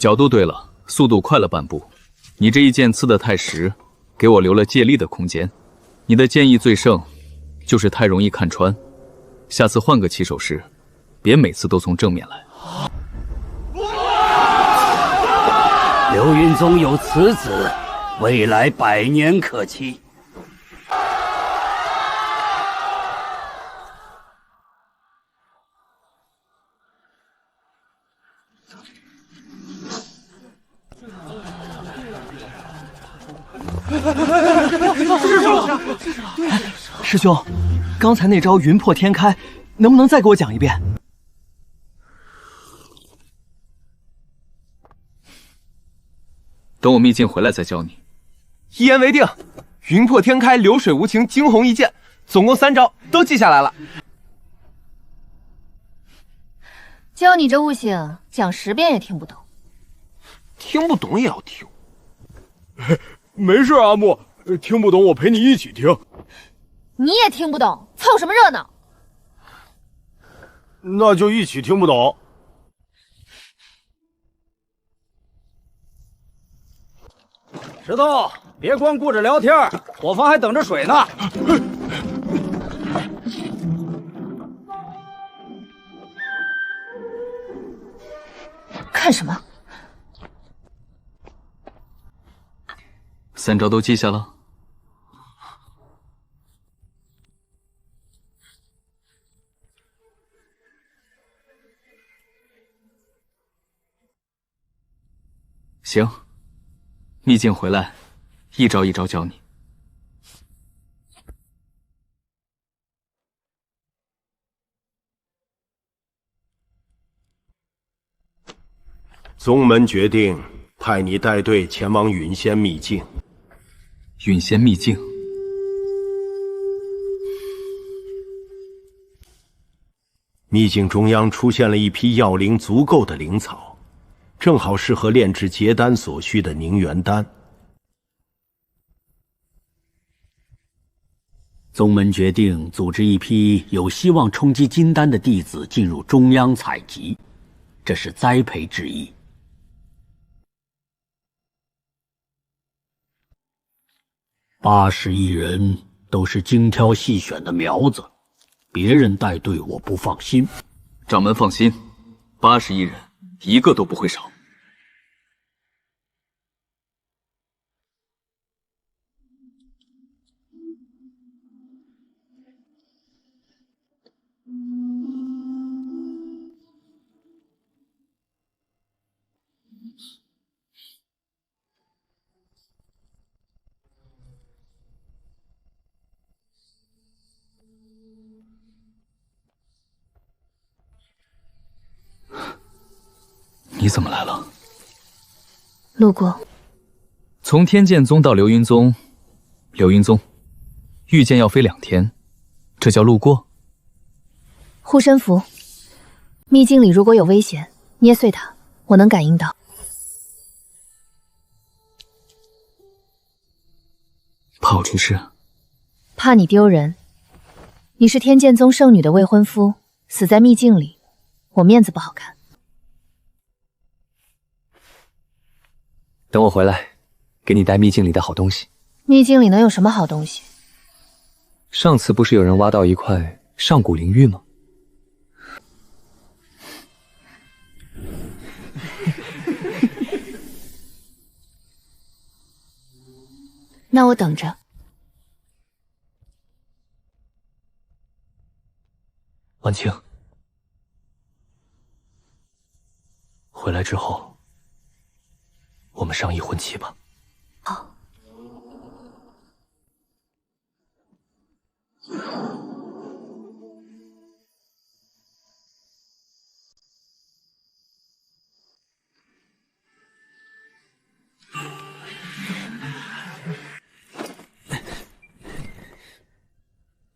角度对了，速度快了半步。你这一剑刺得太实，给我留了借力的空间。你的剑意最盛，就是太容易看穿。下次换个起手式，别每次都从正面来。刘云宗有此子，未来100年可期。师兄，刚才那招云破天开，能不能再给我讲一遍？等我秘境回来再教你。一言为定，云破天开，流水无情，惊鸿一剑，总共3招，都记下来了。教你这悟性，讲10遍也听不懂。听不懂也要听。没事，阿木，听不懂我陪你一起听。你也听不懂，凑什么热闹？那就一起听不懂。石头，别光顾着聊天，伙房还等着水呢。看什么？3招都记下了。行，秘境回来，一招一招教你。宗门决定派你带队前往允仙秘境。允仙秘境，秘境中央出现了一批药灵足够的灵草，正好适合炼制结丹所需的凝元丹。宗门决定组织一批有希望冲击金丹的弟子进入中央采集，这是栽培之意。81人都是精挑细选的苗子，别人带队我不放心。掌门放心，81人一个都不会少。你怎么来了？路过。从天剑宗到流云宗，流云宗御剑要飞2天，这叫路过？护身符，秘境里如果有危险，捏碎它，我能感应到。怕我出事？怕你丢人。你是天剑宗圣女的未婚夫，死在秘境里，我面子不好看。等我回来，给你带秘境里的好东西。秘境里能有什么好东西？上次不是有人挖到一块上古灵玉吗？那我等着。婉清，回来之后，我们商议婚期吧。好。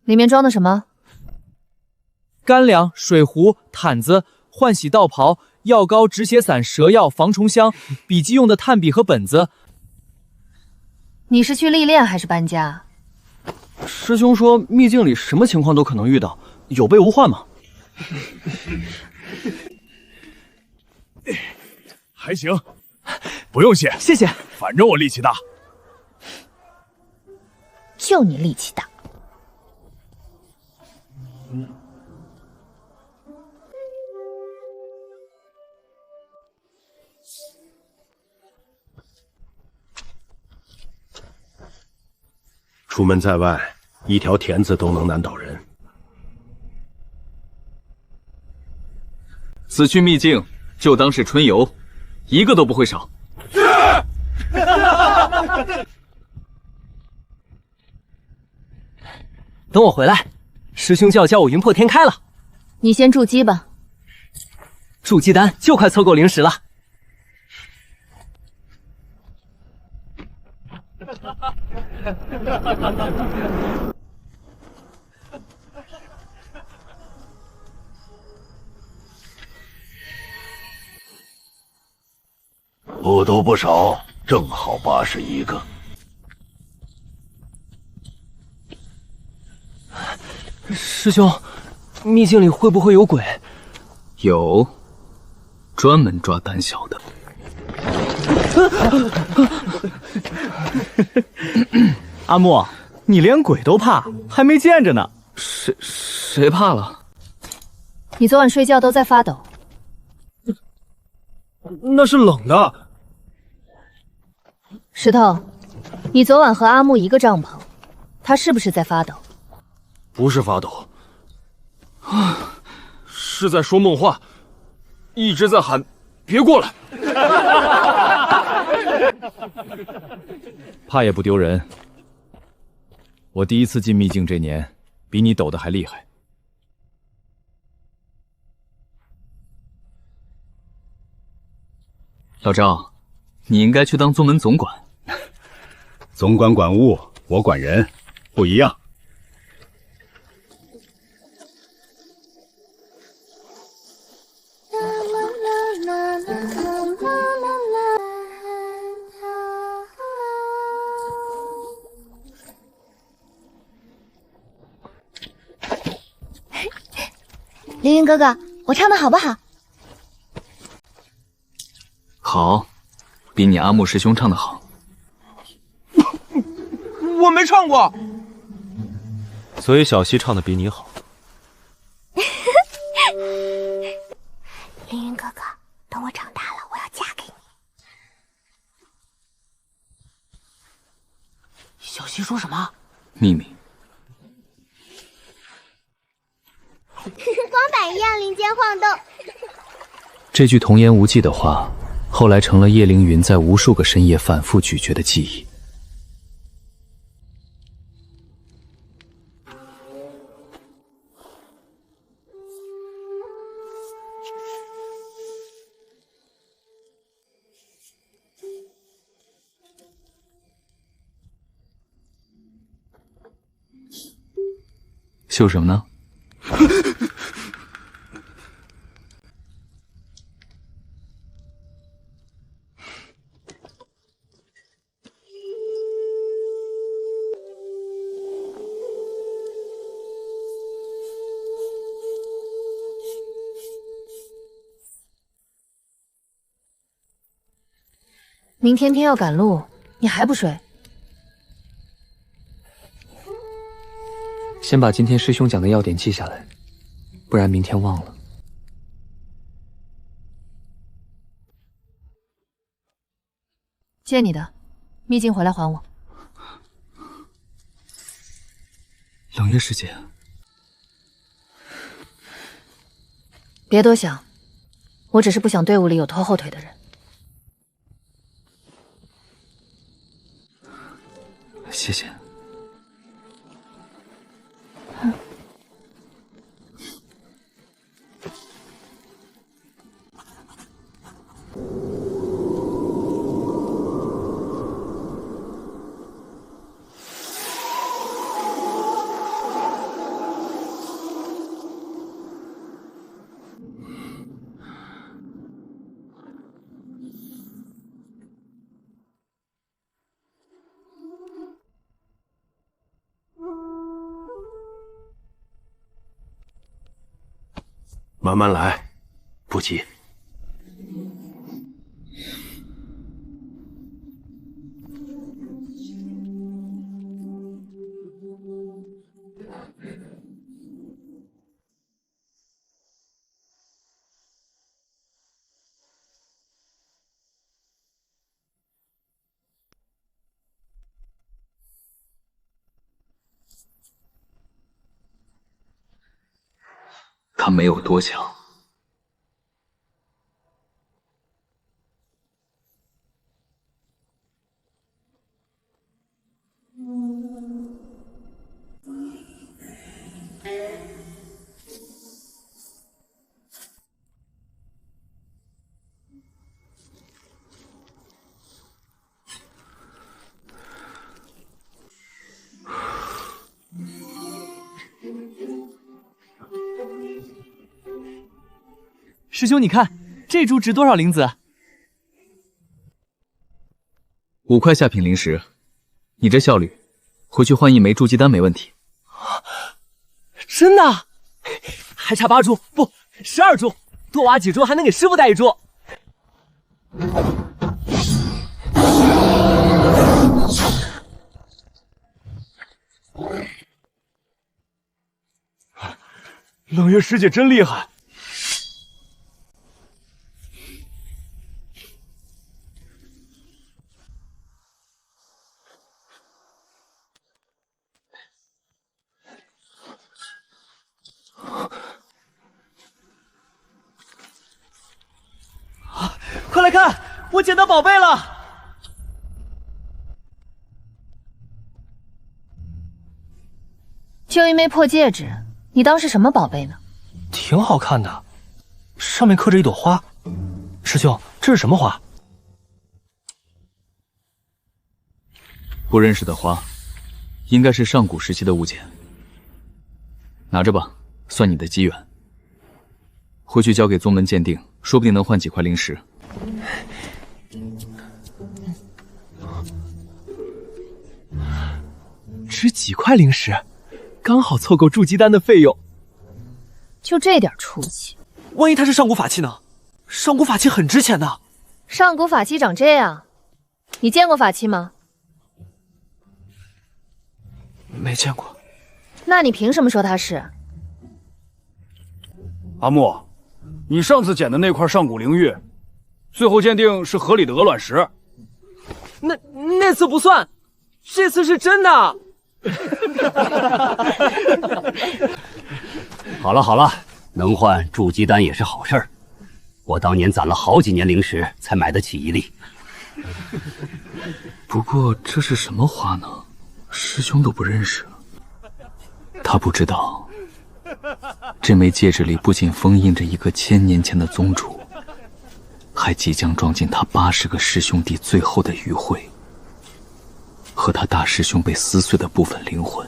里面装的什么？干粮、水壶、毯子、换洗道袍、药膏、止血散、蛇药、防虫香、笔记用的炭笔和本子。你是去历练还是搬家？师兄说秘境里什么情况都可能遇到，有备无患嘛。还行，不用谢，谢谢。反正我力气大。就你力气大。出门在外，一条田子都能难倒人。此去秘境，就当是春游，一个都不会少。等我回来，师兄就要教我云破天开了。你先筑基吧。筑基丹就快凑够灵石了。不多不少，正好81个。师兄，秘境里会不会有鬼？有，专门抓胆小的。阿木，你连鬼都怕，还没见着呢。谁怕了？你昨晚睡觉都在发抖。那是冷的。石头，你昨晚和阿木一个帐篷，他是不是在发抖？不是发抖，是在说梦话，一直在喊“别过来”。怕也不丢人。我第一次进秘境这年，比你抖得还厉害。老赵，你应该去当宗门总管。总管管物，我管人，不一样。凌云哥哥，我唱的好不好？好，比你阿木师兄唱的好。我没唱过。所以小溪唱的比你好。凌云哥哥，等我长大了，我要嫁给你。小溪说什么？秘密。光板一样林间晃动。这句童言无忌的话，后来成了叶凌云在无数个深夜反复咀嚼的记忆。秀什么呢？明天天要赶路，你还不睡？先把今天师兄讲的要点记下来，不然明天忘了。借你的，秘境回来还我。冷月师姐，别多想，我只是不想队伍里有拖后腿的人。谢谢。慢慢来，不急。他没有多强。师兄，你看这株值多少灵子？5块下品灵石，你这效率，回去换1枚筑基丹没问题。真的？还差8株，不，12株，多挖几株还能给师傅带1株。冷月师姐真厉害。快来看，我捡到宝贝了！就一枚破戒指，你当是什么宝贝呢？挺好看的，上面刻着一朵花。师兄，这是什么花？不认识的花，应该是上古时期的物件。拿着吧，算你的机缘。回去交给宗门鉴定，说不定能换几块灵石。值几块灵石，刚好凑够筑基丹的费用。就这点出息，万一它是上古法器呢？上古法器很值钱的。上古法器长这样，你见过法器吗？没见过。那你凭什么说它是？阿木，你上次捡的那块上古灵玉，最后鉴定是河里的鹅卵石。那次不算，这次是真的。好了好了，能换筑基丹也是好事儿。我当年攒了好几年灵石才买得起1粒。不过这是什么花呢？师兄都不认识。他不知道，这枚戒指里不仅封印着一个1000年前的宗主，还即将装进他80个师兄弟最后的余晖，和他大师兄被撕碎的部分灵魂。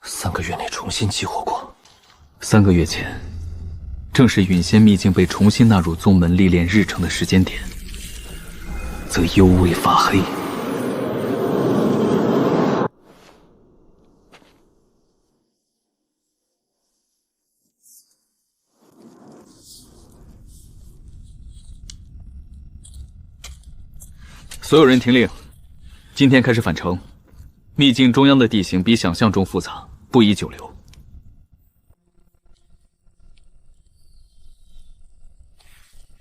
3个月内重新激活过。3个月前，正是陨仙秘境被重新纳入宗门历练日程的时间点，则幽微发黑。所有人听令，今天开始返程。秘境中央的地形比想象中复杂，不宜久留。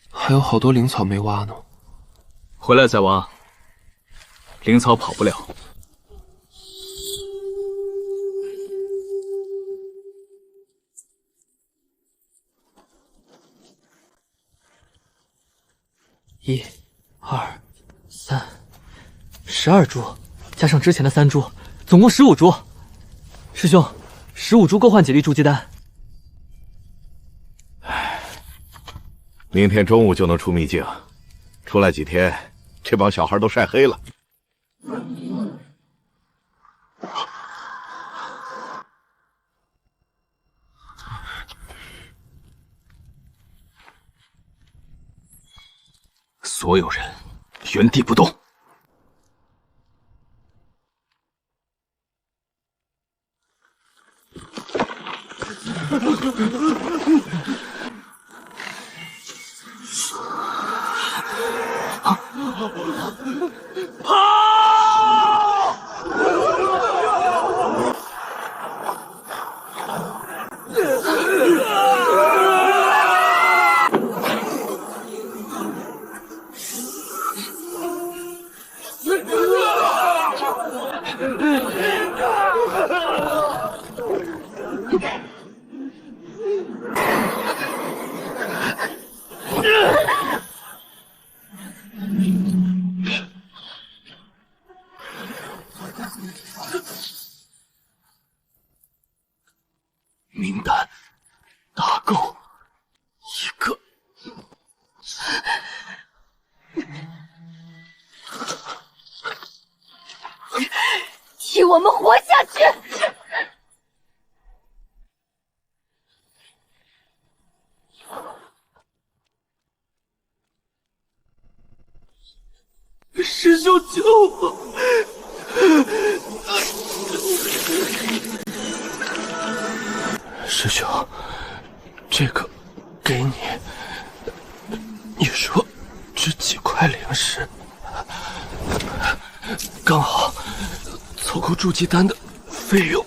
还有好多灵草没挖呢，回来再挖。灵草跑不了。1、2、3、12株，加上之前的3株，总共15株。师兄，15株够换几粒筑基丹？明天中午就能出秘境，出来几天，这帮小孩都晒黑了。所有人原地不动。我们活下去。师兄救我！师兄，这个给你。你说值几块灵石，刚好凑够筑基丹的费用。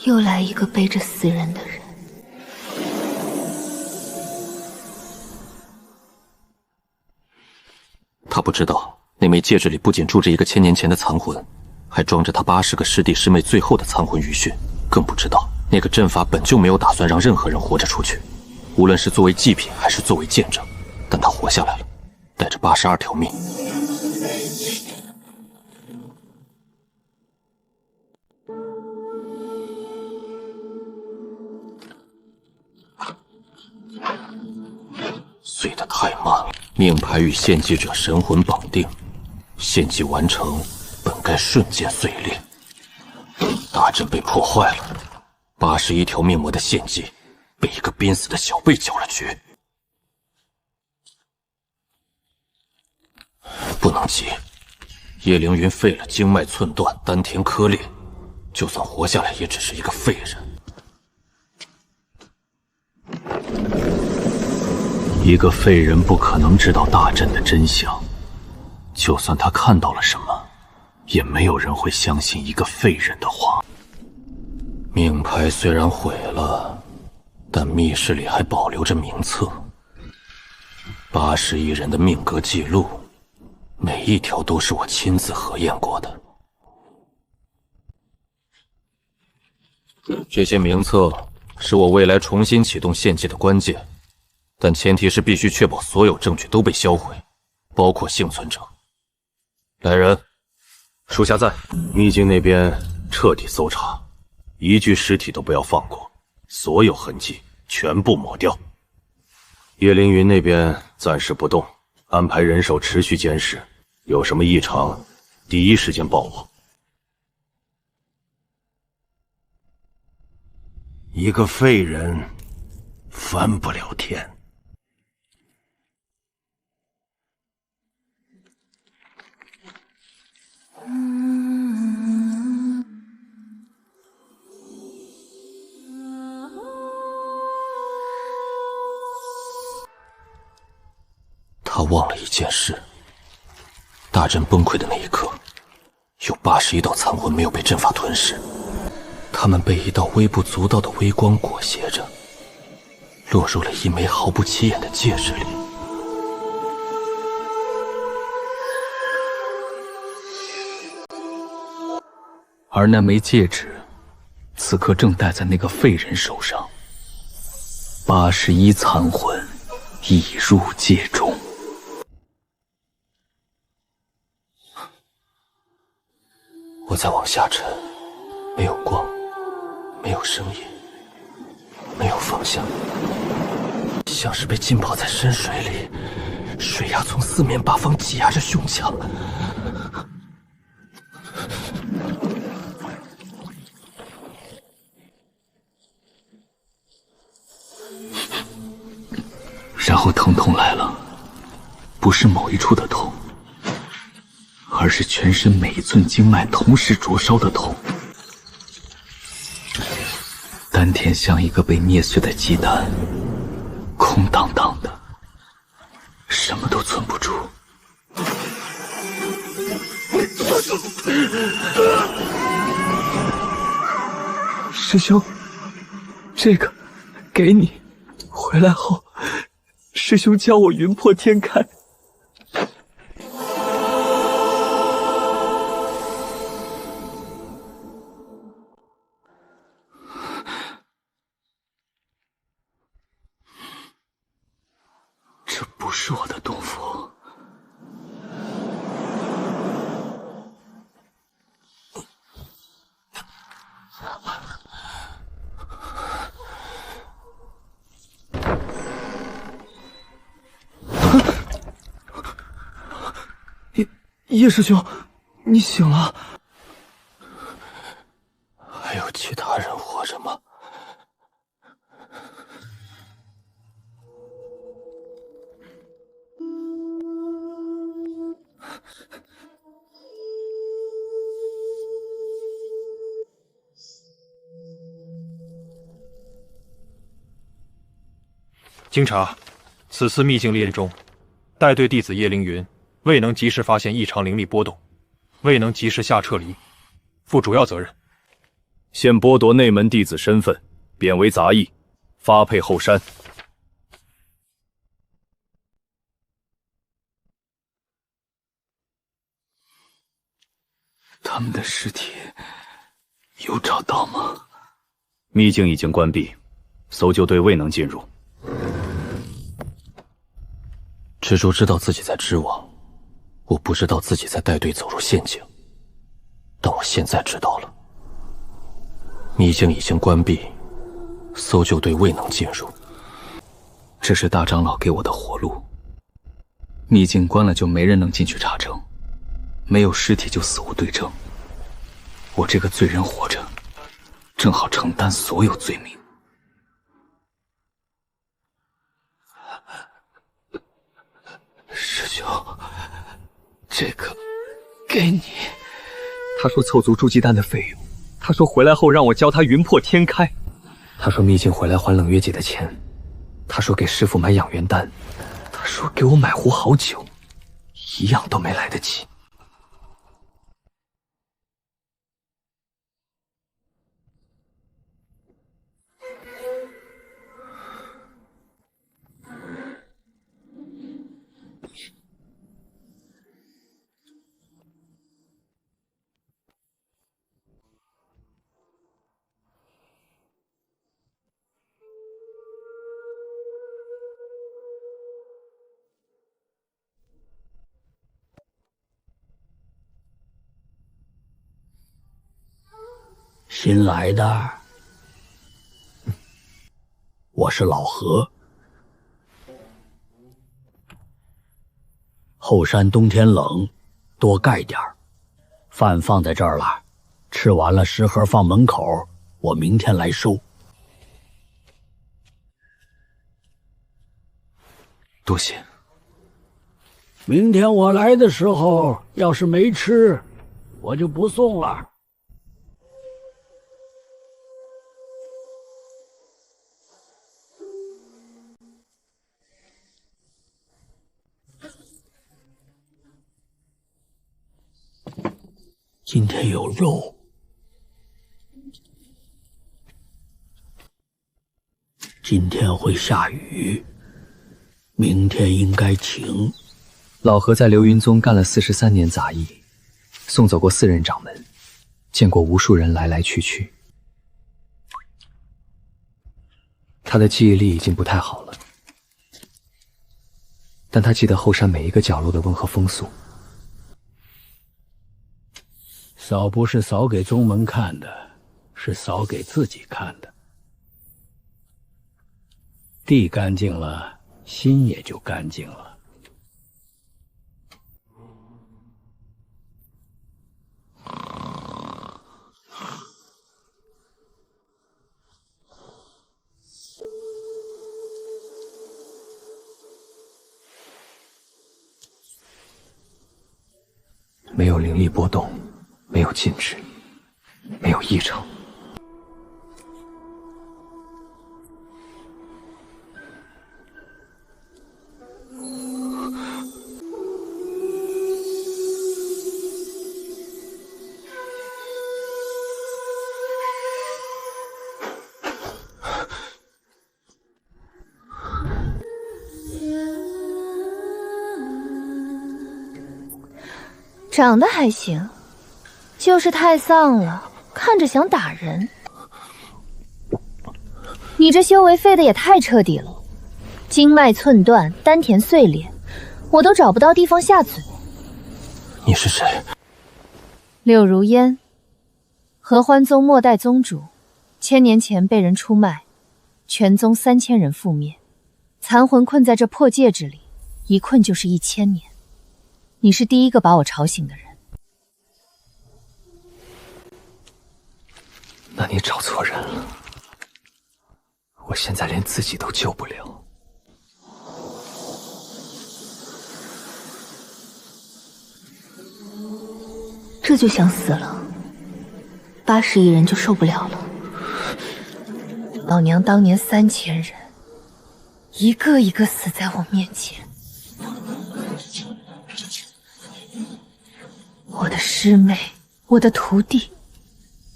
又来一个背着死人的人。他不知道那枚戒指里不仅住着一个1000年前的残魂，还装着他80个师弟师妹最后的残魂余血，更不知道那个阵法本就没有打算让任何人活着出去，无论是作为祭品还是作为见证，但他活下来了，带着82条命。碎得太慢了，命牌与献祭者神魂绑定，献祭完成本该瞬间碎裂，大阵被破坏了，81条面魔的献祭被一个濒死的小辈搅了局。不能急，叶凌云废了经脉寸断，丹田割裂，就算活下来也只是一个废人。一个废人不可能知道大阵的真相，就算他看到了什么，也没有人会相信一个废人的话。命牌虽然毁了，但密室里还保留着名册，81人的命格记录，每一条都是我亲自核验过的。这些名册是我未来重新启动献祭的关键，但前提是必须确保所有证据都被销毁，包括幸存者。来人，属下在。秘境那边彻底搜查，一具尸体都不要放过，所有痕迹全部抹掉。叶凌云那边暂时不动，安排人手持续监视，有什么异常，第一时间报我。一个废人，翻不了天。他忘了一件事，大阵崩溃的那一刻，有81道残魂没有被阵法吞噬，他们被一道微不足道的微光裹挟着，落入了一枚毫不起眼的戒指里。而那枚戒指，此刻正戴在那个废人手上。81残魂已入戒中。我再往下沉，没有光，没有声音，没有方向，像是被浸泡在深水里，水压从四面八方挤压着胸腔。然后疼痛来了，不是某一处的痛，而是全身每一寸经脉同时灼烧的痛。丹田像一个被捏碎的鸡蛋，空荡荡的，什么都存不住。师兄，这个给你，回来后，师兄教我云破天开。这不是我的洞府。叶师兄，你醒了？还有其他人活着吗？经查，此次秘境猎中，带队弟子叶凌云未能及时发现异常灵力波动，未能及时下撤离，负主要责任。现剥夺内门弟子身份，贬为杂役，发配后山。他们的尸体有找到吗？秘境已经关闭，搜救队未能进入。蜘蛛知道自己在织网，我不知道自己在带队走入陷阱，但我现在知道了，秘境已经关闭，搜救队未能进入。这是大长老给我的活路。秘境关了就没人能进去查证，没有尸体就死无对证。我这个罪人活着，正好承担所有罪名。师兄，这个给你。他说凑足筑基丹的费用，他说回来后让我教他云破天开，他说秘境回来还冷月姐的钱，他说给师傅买养元丹，他说给我买壶好酒，一样都没来得及。新来的，我是老何。后山冬天冷，多盖点儿。饭放在这儿了，吃完了食盒放门口，我明天来收。多谢。明天我来的时候，要是没吃，我就不送了。今天有肉，今天会下雨，明天应该晴。老何在流云宗干了43年杂役，送走过4任掌门，见过无数人来来去去。他的记忆力已经不太好了，但他记得后山每一个角落的温和风俗。扫不是扫给宗门看的，是扫给自己看的。地干净了，心也就干净了。没有灵力波动，没有禁制，没有异常。长得还行，就是太丧了，看着想打人。你这修为废的也太彻底了，经脉寸断，丹田碎裂，我都找不到地方下嘴。你是谁？柳如烟，合欢宗末代宗主，1000年前被人出卖，全宗3000人覆灭，残魂困在这破戒指里，一困就是1000年。你是第一个把我吵醒的人。那你找错人了，我现在连自己都救不了。这就想死了？80亿人就受不了了？老娘当年3000人，一个一个死在我面前。我的师妹，我的徒弟，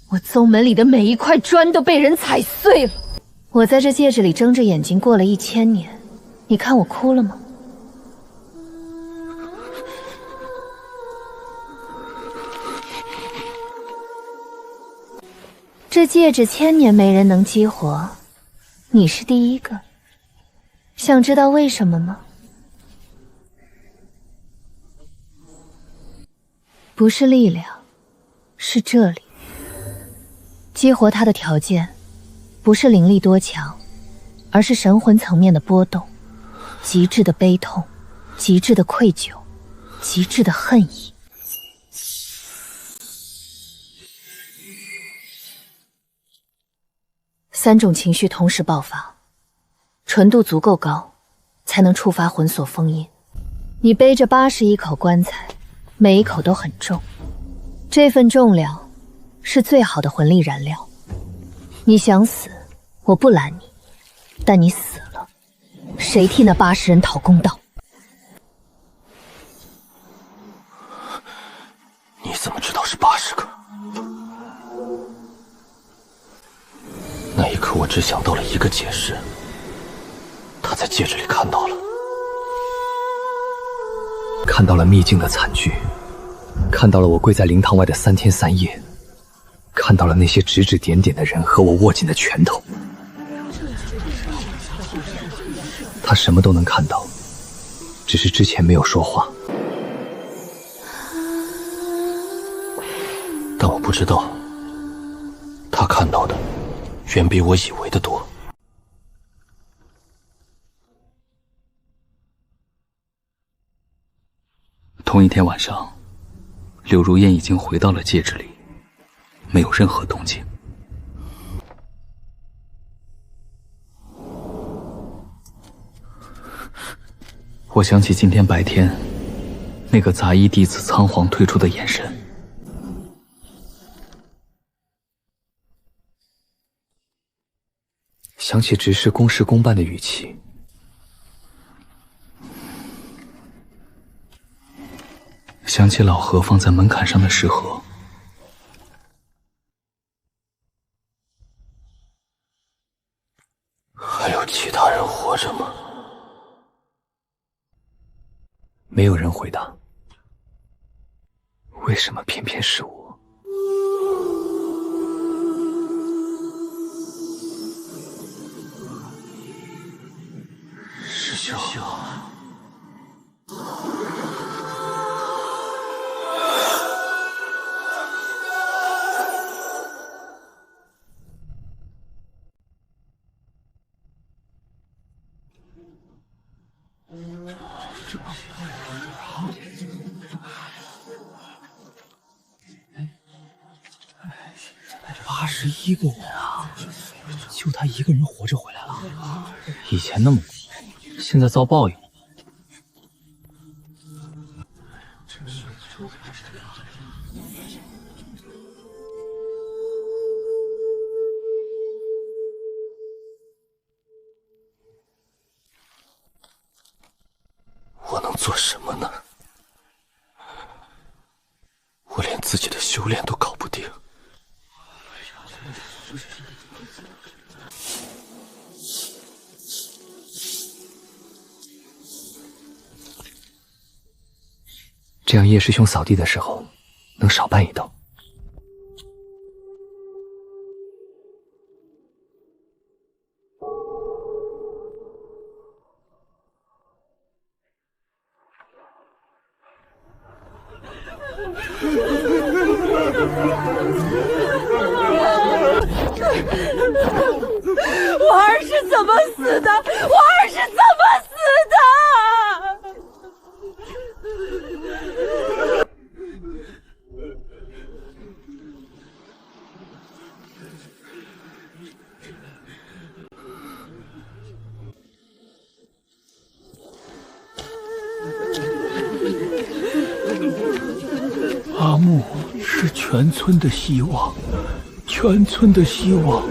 我宗门里的每一块砖都被人踩碎了。我在这戒指里睁着眼睛过了1000年，你看我哭了吗？这戒指1000年没人能激活，你是第一个。想知道为什么吗？不是力量，是这里。激活它的条件，不是灵力多强，而是神魂层面的波动，极致的悲痛，极致的愧疚，极致的恨意。3种情绪同时爆发，纯度足够高，才能触发魂锁封印。你背着81口棺材，每一口都很重，这份重量是最好的魂力燃料。你想死，我不拦你，但你死了，谁替那80人讨公道？你怎么知道是80个？那一刻，我只想到了一个解释：他在戒指里看到了。看到了秘境的惨剧，看到了我跪在灵堂外的3天3夜，看到了那些指指点点的人和我握紧的拳头。他什么都能看到，只是之前没有说话。但我不知道，他看到的远比我以为的多。同一天晚上，柳如烟已经回到了戒指里，没有任何动静。我想起今天白天那个杂衣弟子仓皇退出的眼神，想起执事公事公办的语气，想起老何放在门槛上的食盒，还有其他人活着吗？没有人回答。为什么偏偏是我？师兄。81个人啊，就他一个人活着回来了。以前那么苦，现在遭报应。做什么呢？我连自己的修炼都搞不定。这样叶师兄扫地的时候能少搬一道。我儿是怎么死的？我儿是怎么死的？阿木是全村的希望，全村的希望。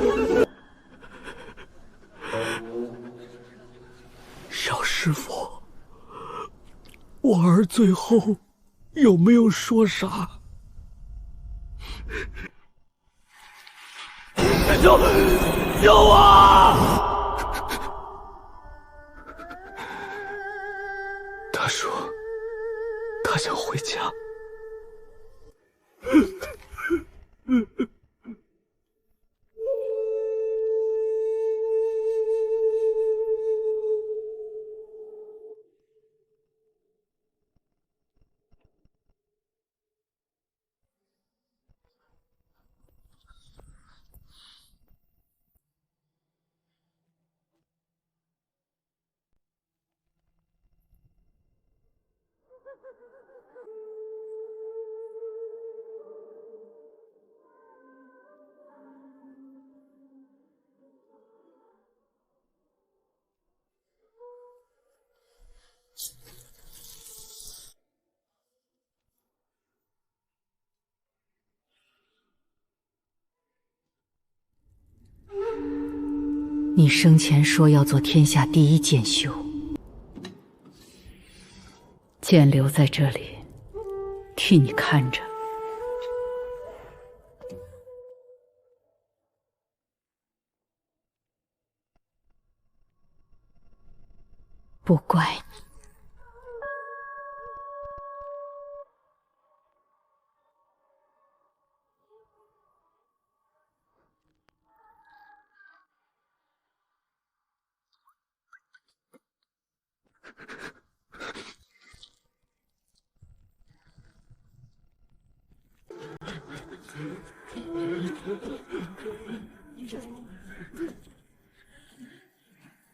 小师傅，我儿最后有没有说啥？救我！他说他想回家。你生前说要做天下第一剑修，剑留在这里，替你看着。不怪你。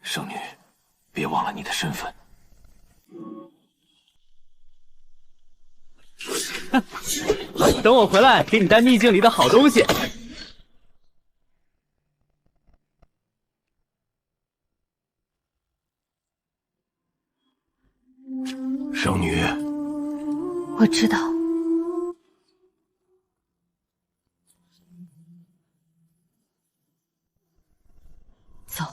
圣女，别忘了你的身份。等我回来，给你带秘境里的好东西。圣女，我知道。走。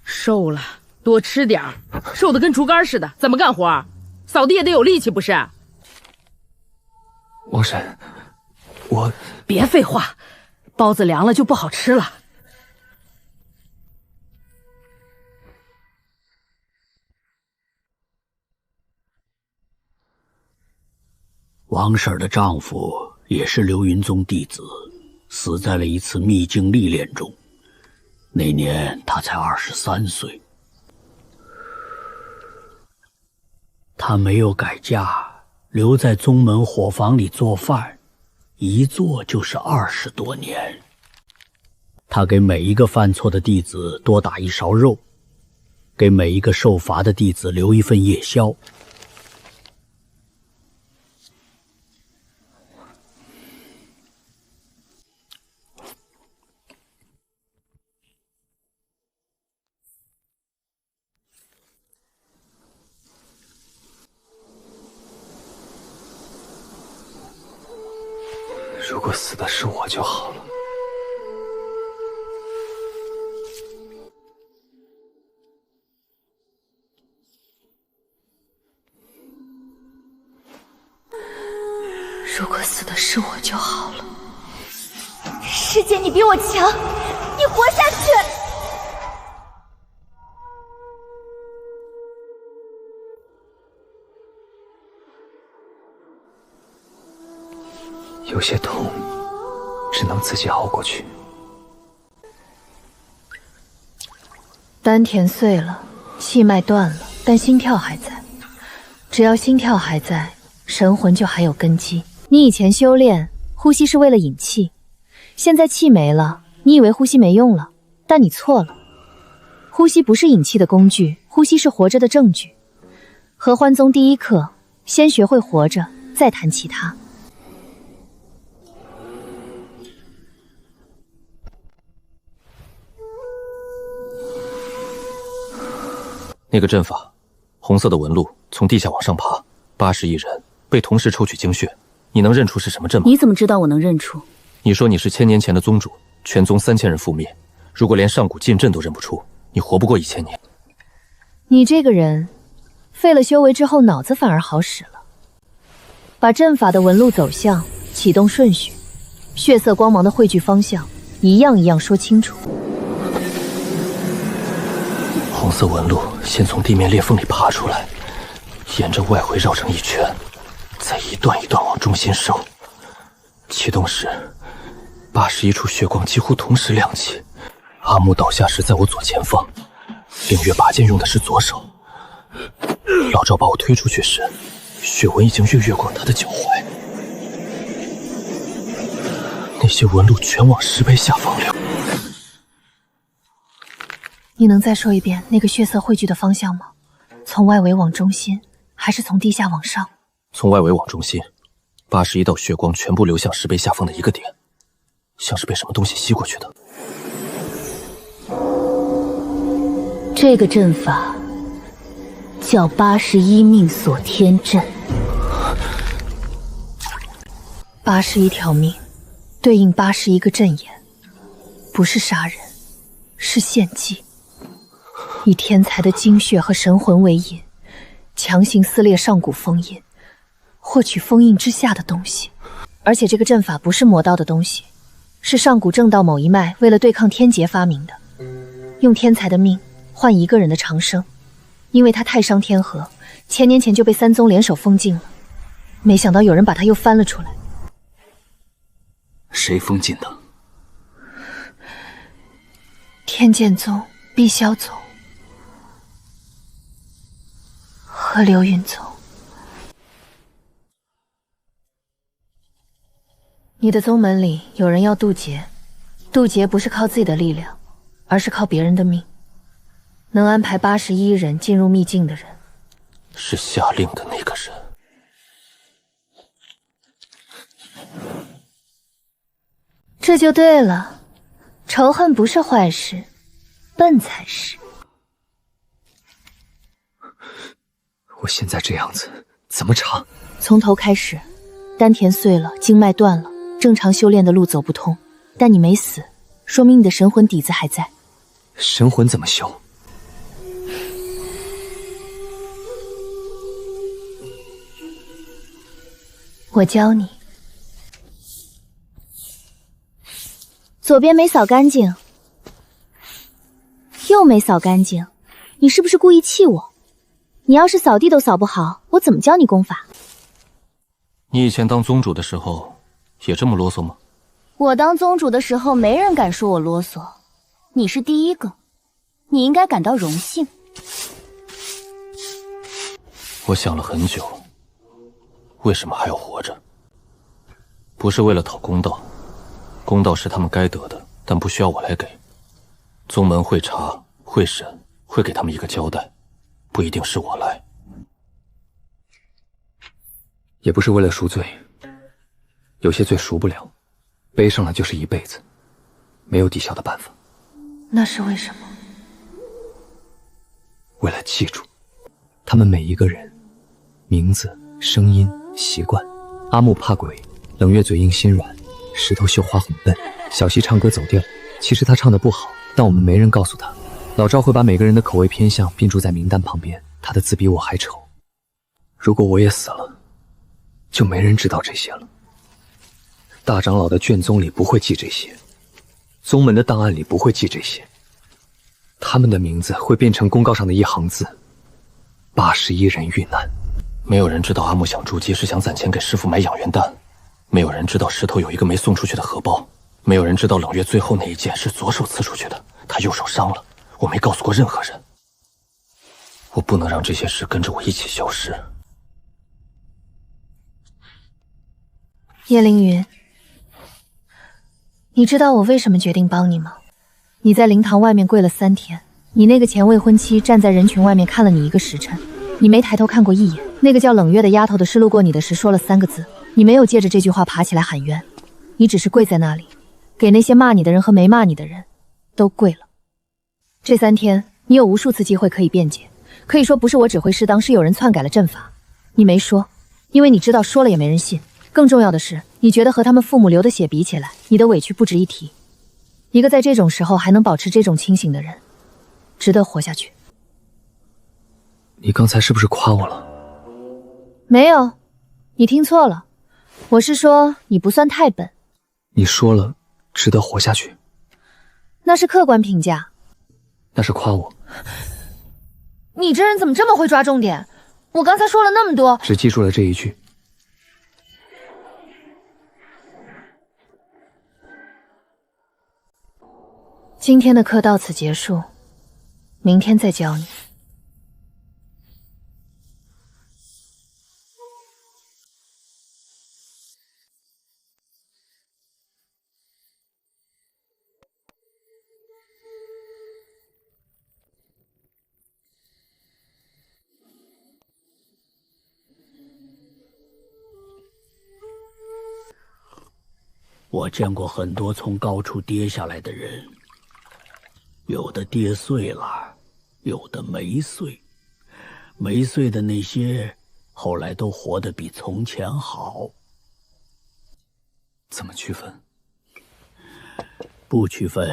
瘦了，多吃点儿。瘦的跟竹竿似的，怎么干活？扫地也得有力气，不是？王婶，我别废话，包子凉了就不好吃了。王婶的丈夫也是流云宗弟子，死在了一次秘境历练中。那年他才23岁。他没有改嫁，留在宗门伙房里做饭，一做就是20多年。他给每一个犯错的弟子多打一勺肉，给每一个受罚的弟子留一份夜宵。如果死的是我就好了。如果死的是我就好了。师姐，你比我强，你活下去！有些痛，只能自己熬过去。丹田碎了，气脉断了，但心跳还在。只要心跳还在，神魂就还有根基。你以前修炼呼吸是为了引气，现在气没了，你以为呼吸没用了，但你错了。呼吸不是引气的工具，呼吸是活着的证据。合欢宗第一课，先学会活着，再谈其他。那个阵法，红色的纹路从地下往上爬，80亿人被同时抽取精血，你能认出是什么阵吗？你怎么知道我能认出？你说你是1000年前的宗主，全宗3000人覆灭，如果连上古禁阵都认不出，你活不过1000年。你这个人，废了修为之后，脑子反而好使了。把阵法的纹路走向、启动顺序、血色光芒的汇聚方向，一样一样说清楚。红色纹路先从地面裂缝里爬出来，沿着外围绕成一圈，再一段一段往中心收。启动时，81处血光几乎同时亮起。阿木倒下时在我左前方，凌月拔剑用的是左手。老赵把我推出去时，血纹已经越过他的脚踝。那些纹路全往石碑下方流。你能再说一遍那个血色汇聚的方向吗？从外围往中心，还是从地下往上？从外围往中心，81道血光全部流向石碑下方的一个点，像是被什么东西吸过去的。这个阵法叫81命锁天阵。81条命，对应81个阵眼，不是杀人，是献祭。以天才的精血和神魂为引，强行撕裂上古封印，获取封印之下的东西。而且这个阵法不是魔道的东西，是上古正道某一脉为了对抗天劫发明的，用天才的命换一个人的长生。因为他太伤天河，1000年前就被3宗联手封禁了，没想到有人把他又翻了出来。谁封禁的？天剑宗、碧霄宗和流云宗。你的宗门里有人要渡劫，渡劫不是靠自己的力量，而是靠别人的命。能安排81人进入秘境的人，是下令的那个人。这就对了，仇恨不是坏事，笨才是。我现在这样子怎么查？从头开始，丹田碎了，经脉断了，正常修炼的路走不通。但你没死，说明你的神魂底子还在。神魂怎么修？我教你。左边没扫干净，又没扫干净，你是不是故意气我？你要是扫地都扫不好，我怎么教你功法？你以前当宗主的时候也这么啰嗦吗？我当宗主的时候，没人敢说我啰嗦，你是第一个，你应该感到荣幸。我想了很久，为什么还要活着？不是为了讨公道，公道是他们该得的，但不需要我来给。宗门会查、会审，会给他们一个交代，不一定是我来。也不是为了赎罪，有些罪赎不了，背上了就是一辈子，没有抵消的办法。那是为什么？为了记住他们每一个人，名字、声音、习惯。阿木怕鬼，冷月嘴硬心软，石头绣花很笨，小溪唱歌走调。其实他唱得不好，但我们没人告诉他。老赵会把每个人的口味偏向并注在名单旁边，他的字比我还丑。如果我也死了，就没人知道这些了。大长老的卷宗里不会记这些，宗门的档案里不会记这些，他们的名字会变成公告上的一行字：81人遇难。没有人知道阿木想筑基是想攒钱给师傅买养元丹，没有人知道石头有一个没送出去的荷包，没有人知道冷月最后那一剑是左手刺出去的，他右手伤了，我没告诉过任何人。我不能让这些事跟着我一起消失。叶凌云，你知道我为什么决定帮你吗？你在灵堂外面跪了3天，你那个前未婚妻站在人群外面看了你1个时辰，你没抬头看过一眼。那个叫冷月的丫头的是路过你的时说了3个字，你没有借着这句话爬起来喊冤，你只是跪在那里，给那些骂你的人和没骂你的人都跪了。这3天，你有无数次机会可以辩解，可以说不是我指挥失当，是有人篡改了阵法，你没说，因为你知道说了也没人信。更重要的是，你觉得和他们父母流的血比起来，你的委屈不值一提。一个在这种时候还能保持这种清醒的人，值得活下去。你刚才是不是夸我了？没有，你听错了，我是说你不算太笨。你说了值得活下去，那是客观评价。那是夸我。你这人怎么这么会抓重点？我刚才说了那么多，只记住了这一句。今天的课到此结束，明天再教你。我见过很多从高处跌下来的人，有的跌碎了，有的没碎。没碎的那些，后来都活得比从前好。怎么区分？不区分，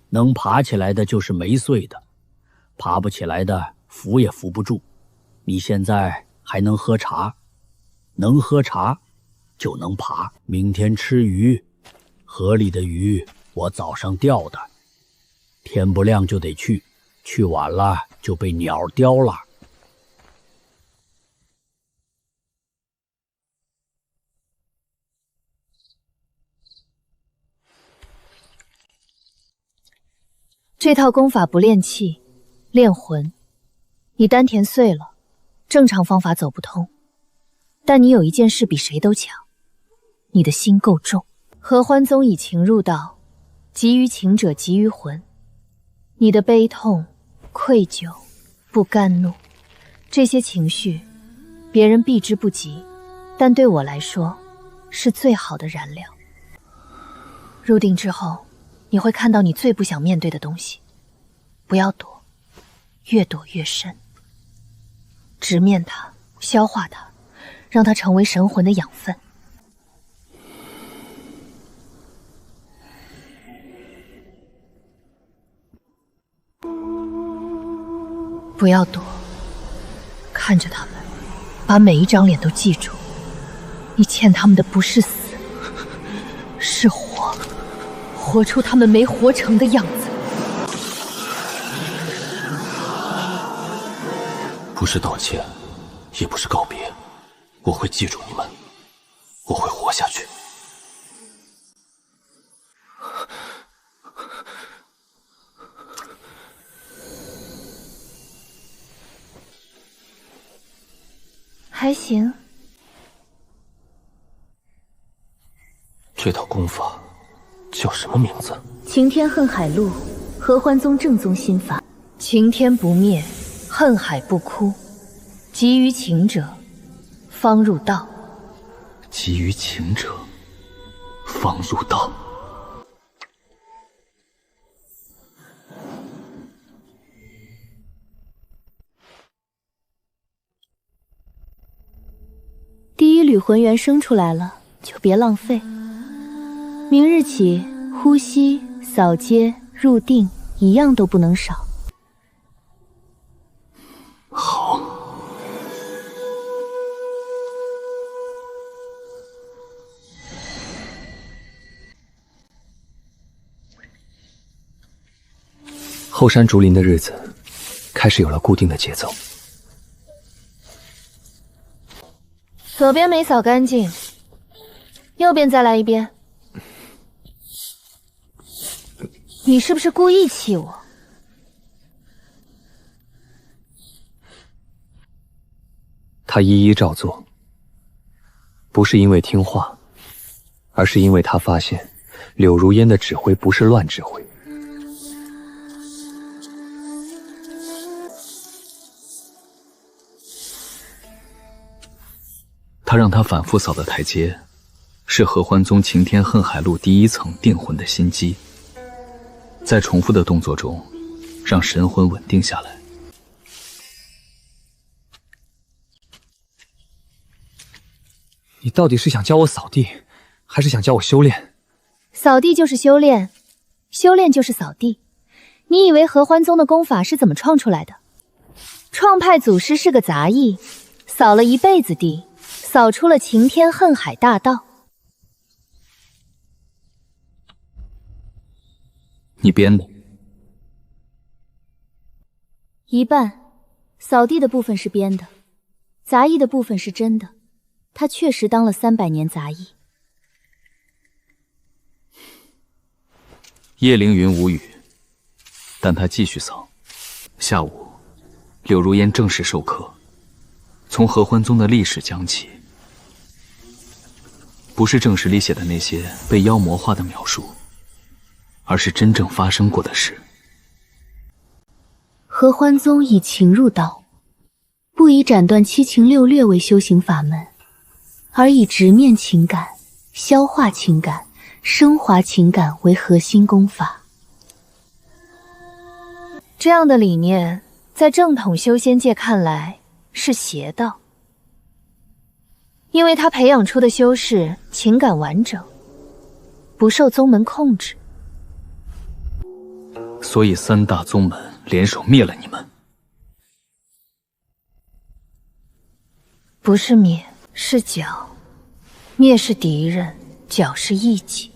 能爬起来的就是没碎的，爬不起来的扶也扶不住。你现在还能喝茶，能喝茶就能爬。明天吃鱼，河里的鱼我早上钓的，天不亮就得去，去晚了就被鸟叼了。这套功法不练气，练魂。你丹田碎了，正常方法走不通。但你有一件事比谁都强，你的心够重。合欢宗以情入道，急于情者急于魂。你的悲痛、愧疚、不甘怒，这些情绪，别人避之不及，但对我来说，是最好的燃料。入定之后，你会看到你最不想面对的东西，不要躲，越躲越深。直面它，消化它，让它成为神魂的养分。不要躲，看着他们，把每一张脸都记住。你欠他们的不是死，是活，活出他们没活成的样子。不是道歉，也不是告别，我会记住你们，我会活下去。还行，这套功法叫什么名字？晴天恨海录，合欢宗正宗心法。晴天不灭，恨海不枯。急于情者，方入道。急于情者，方入道。第一缕魂元生出来了，就别浪费。明日起，呼吸、扫街、入定，一样都不能少。好。后山竹林的日子开始有了固定的节奏。左边没扫干净，右边再来一遍。你是不是故意气我？他一一照做，不是因为听话，而是因为他发现柳如烟的指挥不是乱指挥。他让他反复扫的台阶，是合欢宗晴天恨海录第一层定魂的心机。在重复的动作中，让神魂稳定下来。你到底是想教我扫地，还是想教我修炼？扫地就是修炼，修炼就是扫地。你以为合欢宗的功法是怎么创出来的？创派祖师是个杂役，扫了一辈子地，扫出了晴天恨海大道。你编的？一半，扫地的部分是编的，杂役的部分是真的。他确实当了300年杂役。叶凌云无语，但他继续扫。下午，柳如烟正式授课，从合欢宗的历史讲起，不是正史里写的那些被妖魔化的描述，而是真正发生过的事。合欢宗以情入道，不以斩断七情六略为修行法门，而以直面情感、消化情感、升华情感为核心功法。这样的理念，在正统修仙界看来是邪道，因为他培养出的修士情感完整，不受宗门控制。所以3大宗门联手灭了你们。不是灭，是剿。灭是敌人，剿是异己。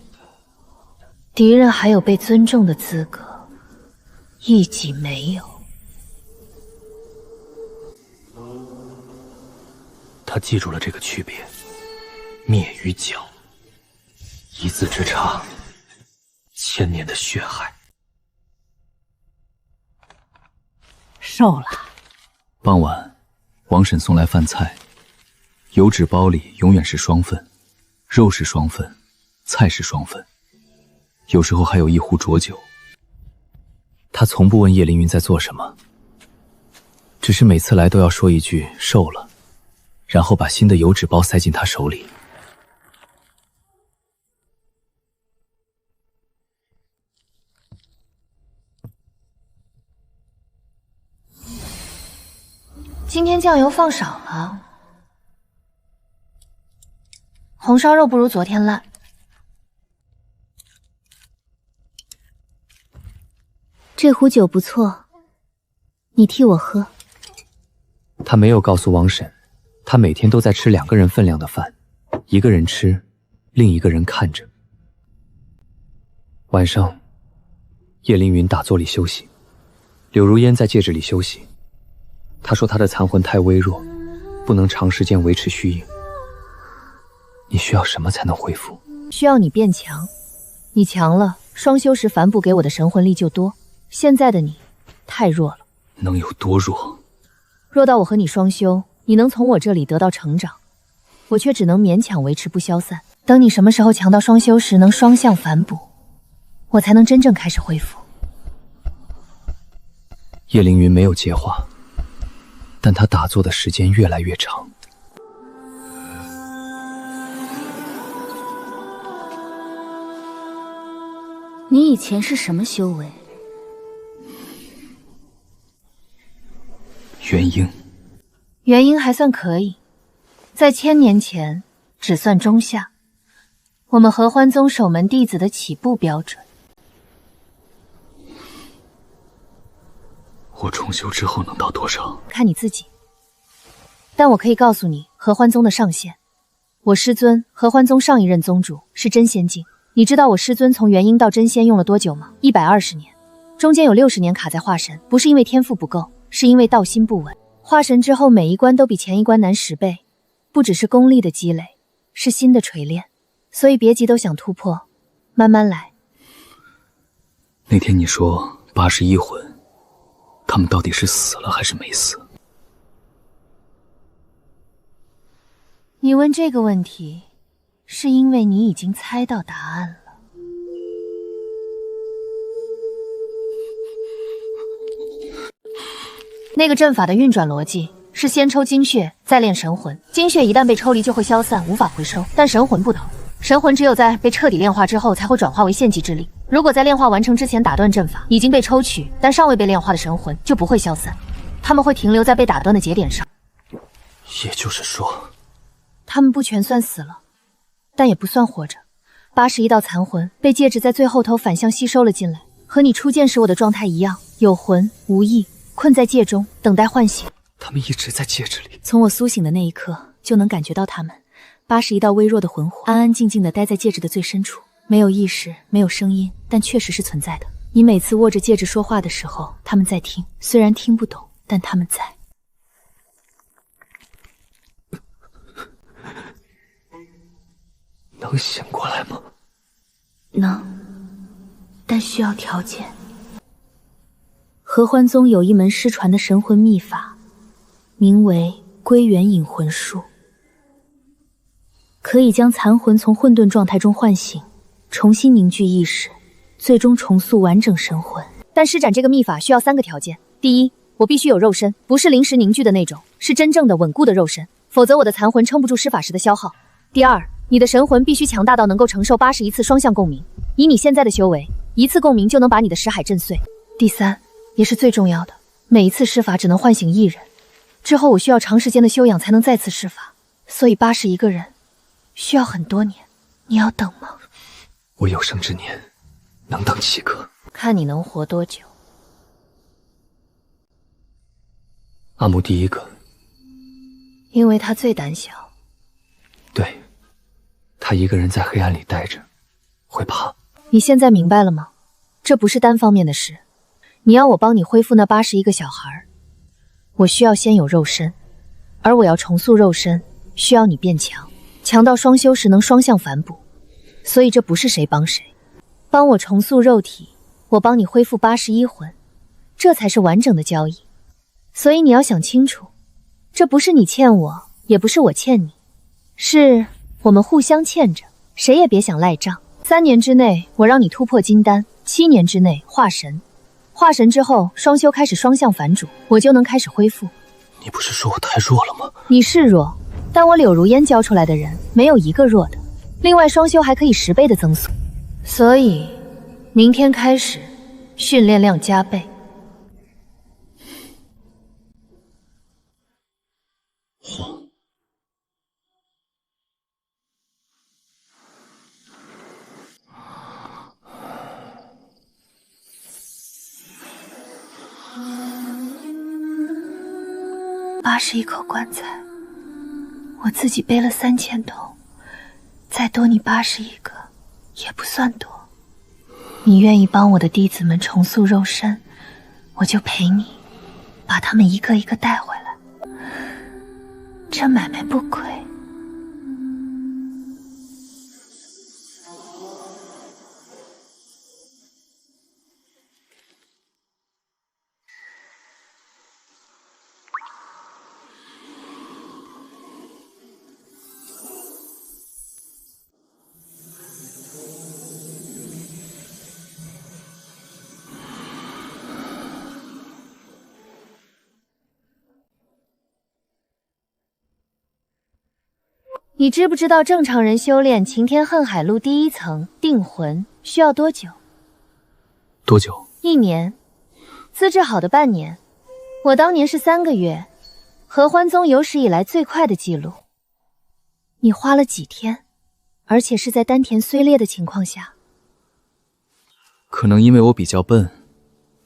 敌人还有被尊重的资格，异己没有。他记住了这个区别，灭与剿，一字之差，1000年的血海。瘦了。傍晚，王婶送来饭菜，油纸包里永远是双份，肉是双份，菜是双份，有时候还有一壶浊酒。他从不问叶凌云在做什么，只是每次来都要说一句瘦了，然后把新的油纸包塞进他手里。今天酱油放少了，红烧肉不如昨天烂。这壶酒不错，你替我喝。他没有告诉王婶，他每天都在吃2个人分量的饭，一个人吃，另一个人看着。晚上，叶凌云打坐里休息，柳如烟在戒指里休息。他说他的残魂太微弱，不能长时间维持虚影。你需要什么才能恢复？需要你变强，你强了，双修时帆布给我的神魂力就多。现在的你太弱了。能有多弱？弱到我和你双修，你能从我这里得到成长，我却只能勉强维持不消散。等你什么时候强到双修时能双向反哺，我才能真正开始恢复。叶凌云没有接话，但他打坐的时间越来越长。你以前是什么修为？元婴。元婴还算可以，在1000年前只算中下，我们合欢宗守门弟子的起步标准。我重修之后能到多少？看你自己。但我可以告诉你，合欢宗的上限。我师尊，合欢宗上一任宗主是真仙境。你知道我师尊从元婴到真仙用了多久吗？120年，中间有60年卡在化神，不是因为天赋不够，是因为道心不稳。化神之后，每一关都比前一关难10倍，不只是功力的积累，是心的锤炼。所以别急，都想突破，慢慢来。那天你说81魂，他们到底是死了还是没死？你问这个问题，是因为你已经猜到答案了。那个阵法的运转逻辑是先抽精血，再炼神魂。精血一旦被抽离就会消散，无法回收。但神魂不同，神魂只有在被彻底炼化之后才会转化为献祭之力。如果在炼化完成之前打断阵法，已经被抽取但尚未被炼化的神魂就不会消散，他们会停留在被打断的节点上。也就是说，他们不全算死了，但也不算活着。81道残魂被戒指在最后头反向吸收了进来，和你初见时我的状态一样，有魂无意，困在戒中，等待唤醒。他们一直在戒指里，从我苏醒的那一刻就能感觉到他们。81道微弱的魂火安安静静地待在戒指的最深处，没有意识，没有声音，但确实是存在的。你每次握着戒指说话的时候，他们在听，虽然听不懂，但他们在。能醒过来吗？能，但需要条件。合欢宗有一门失传的神魂秘法，名为归元引魂术，可以将残魂从混沌状态中唤醒，重新凝聚意识，最终重塑完整神魂。但施展这个秘法需要3个条件：第一，我必须有肉身，不是临时凝聚的那种，是真正的稳固的肉身，否则我的残魂撑不住施法时的消耗。第二，你的神魂必须强大到能够承受81次双向共鸣，以你现在的修为，1次共鸣就能把你的识海震碎。第三，也是最重要的，每一次施法只能唤醒1人，之后我需要长时间的修养才能再次施法，所以81个人需要很多年。你要等吗？我有生之年能等几个？看你能活多久。阿木第一个，因为他最胆小。对，他一个人在黑暗里待着，会怕。你现在明白了吗？这不是单方面的事。你要我帮你恢复那81个小孩，我需要先有肉身，而我要重塑肉身，需要你变强，强到双修时能双向反哺。所以这不是谁帮谁，帮我重塑肉体，我帮你恢复81魂，这才是完整的交易。所以你要想清楚，这不是你欠我，也不是我欠你，是我们互相欠着，谁也别想赖账。3年之内我让你突破金丹，7年之内化神，化神之后双修开始双向反主，我就能开始恢复。你不是说我太弱了吗？你是弱，但我柳如烟教出来的人没有一个弱的，另外双修还可以10倍的增速，所以明天开始训练量加倍。好。81口棺材，我自己背了3000桶，再多你81个也不算多。你愿意帮我的弟子们重塑肉身，我就陪你把他们一个一个带回来，这买卖不亏。你知不知道正常人修炼擎天恨海路第1层定魂需要多久？多久？1年，资质好的半年。我当年是3个月，合欢宗有史以来最快的记录。你花了几天？而且是在丹田碎裂的情况下。可能因为我比较笨，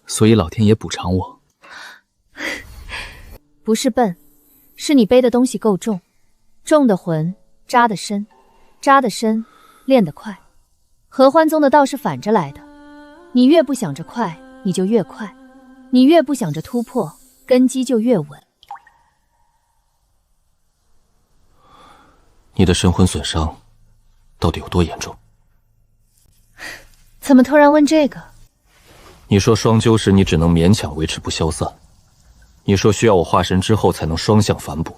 所以老天爷补偿我。不是笨，是你背的东西够重，重的魂扎得深，扎得深练得快。合欢宗的道是反着来的，你越不想着快，你就越快；你越不想着突破，根基就越稳。你的神魂损伤到底有多严重？怎么突然问这个？你说双灸时你只能勉强维持不消散，你说需要我化神之后才能双向反哺，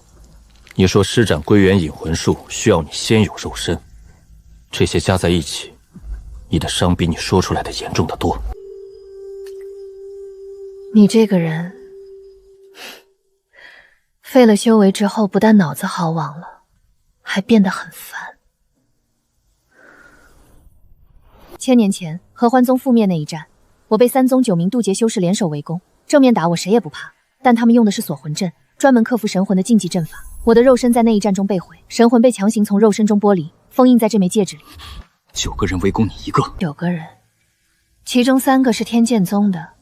你说施展归元引魂术需要你先有肉身，这些加在一起，你的伤比你说出来的严重得多。你这个人，废了修为之后，不但脑子好往了，还变得很烦。1000年前，合欢宗覆灭那一战，我被3宗9名渡劫修士联手围攻，正面打我谁也不怕，但他们用的是锁魂阵，专门克服神魂的禁忌阵法。我的肉身在那一战中被毁，神魂被强行从肉身中剥离，封印在这枚戒指里。9个人围攻你一个？9个人，其中3个是天剑宗的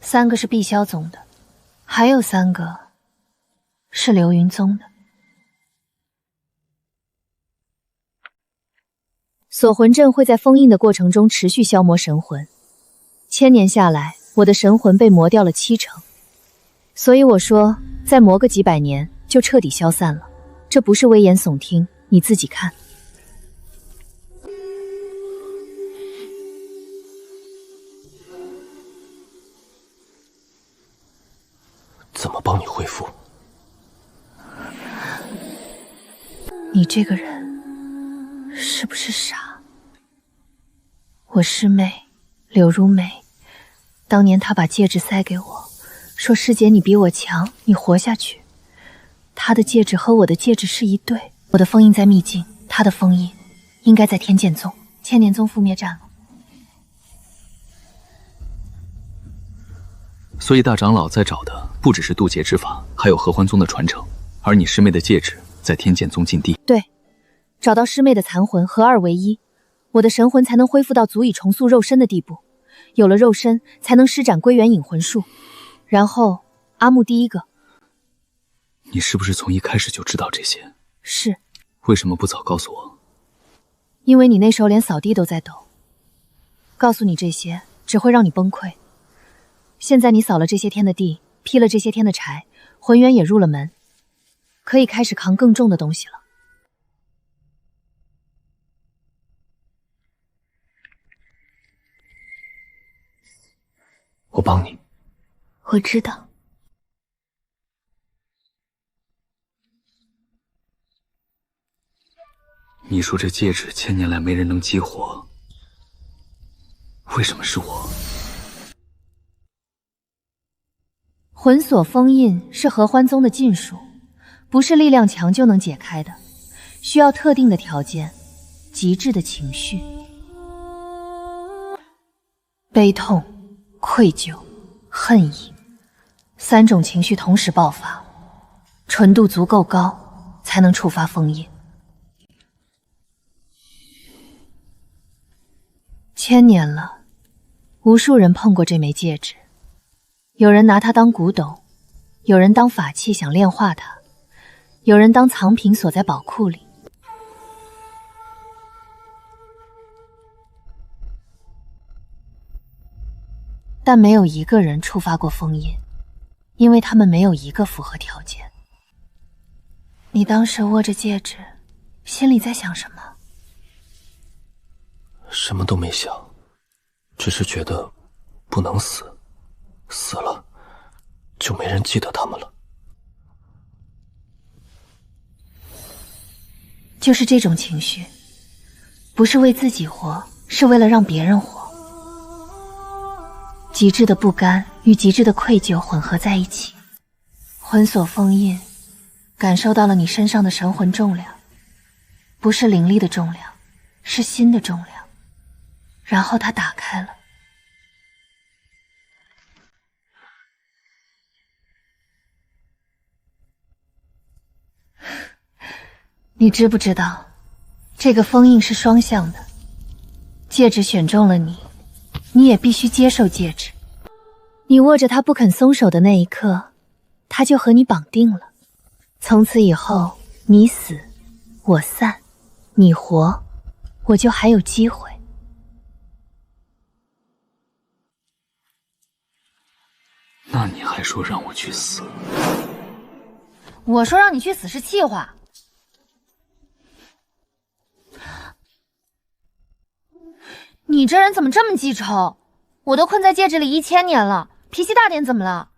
，3个是碧霄宗的，还有3个是流云宗的。锁魂阵会在封印的过程中持续消磨神魂，1000年下来，我的神魂被磨掉了70%，所以我说，再磨个几百年就彻底消散了。这不是危言耸听，你自己看。怎么帮你恢复？你这个人是不是傻？我师妹柳如梅，当年她把戒指塞给我，说师姐你比我强，你活下去。她的戒指和我的戒指是一对，我的封印在秘境，她的封印应该在天剑宗。千年宗覆灭战了，所以大长老在找的不只是渡劫之法，还有合欢宗的传承，而你师妹的戒指在天剑宗禁地。对，找到师妹的残魂，合二为一，我的神魂才能恢复到足以重塑肉身的地步。有了肉身，才能施展归元引魂术。然后，阿木第一个。你是不是从一开始就知道这些？是。为什么不早告诉我？因为你那时候连扫地都在抖。告诉你这些，只会让你崩溃。现在你扫了这些天的地，劈了这些天的柴，魂元也入了门，可以开始扛更重的东西了。我帮你。我知道。你说这戒指1000年来没人能激活，为什么是我？魂锁封印是合欢宗的禁术，不是力量强就能解开的，需要特定的条件，极致的情绪，悲痛、愧疚、恨意，3种情绪同时爆发，纯度足够高，才能触发封印。1000年了，无数人碰过这枚戒指，有人拿它当古董，有人当法器想炼化它，有人当藏品锁在宝库里。但没有一个人触发过封印，因为他们没有一个符合条件。你当时握着戒指，心里在想什么？什么都没想，只是觉得不能死，死了就没人记得他们了。就是这种情绪，不是为自己活，是为了让别人活。极致的不甘与极致的愧疚混合在一起，魂锁封印，感受到了你身上的神魂重量，不是灵力的重量，是心的重量。然后他打开了。你知不知道，这个封印是双向的，戒指选中了你，你也必须接受戒指。你握着它不肯松手的那一刻，它就和你绑定了。从此以后，你死，我散；你活，我就还有机会。那你还说让我去死？我说让你去死是气话。你这人怎么这么记仇？我都困在戒指里1000年了，脾气大点怎么了？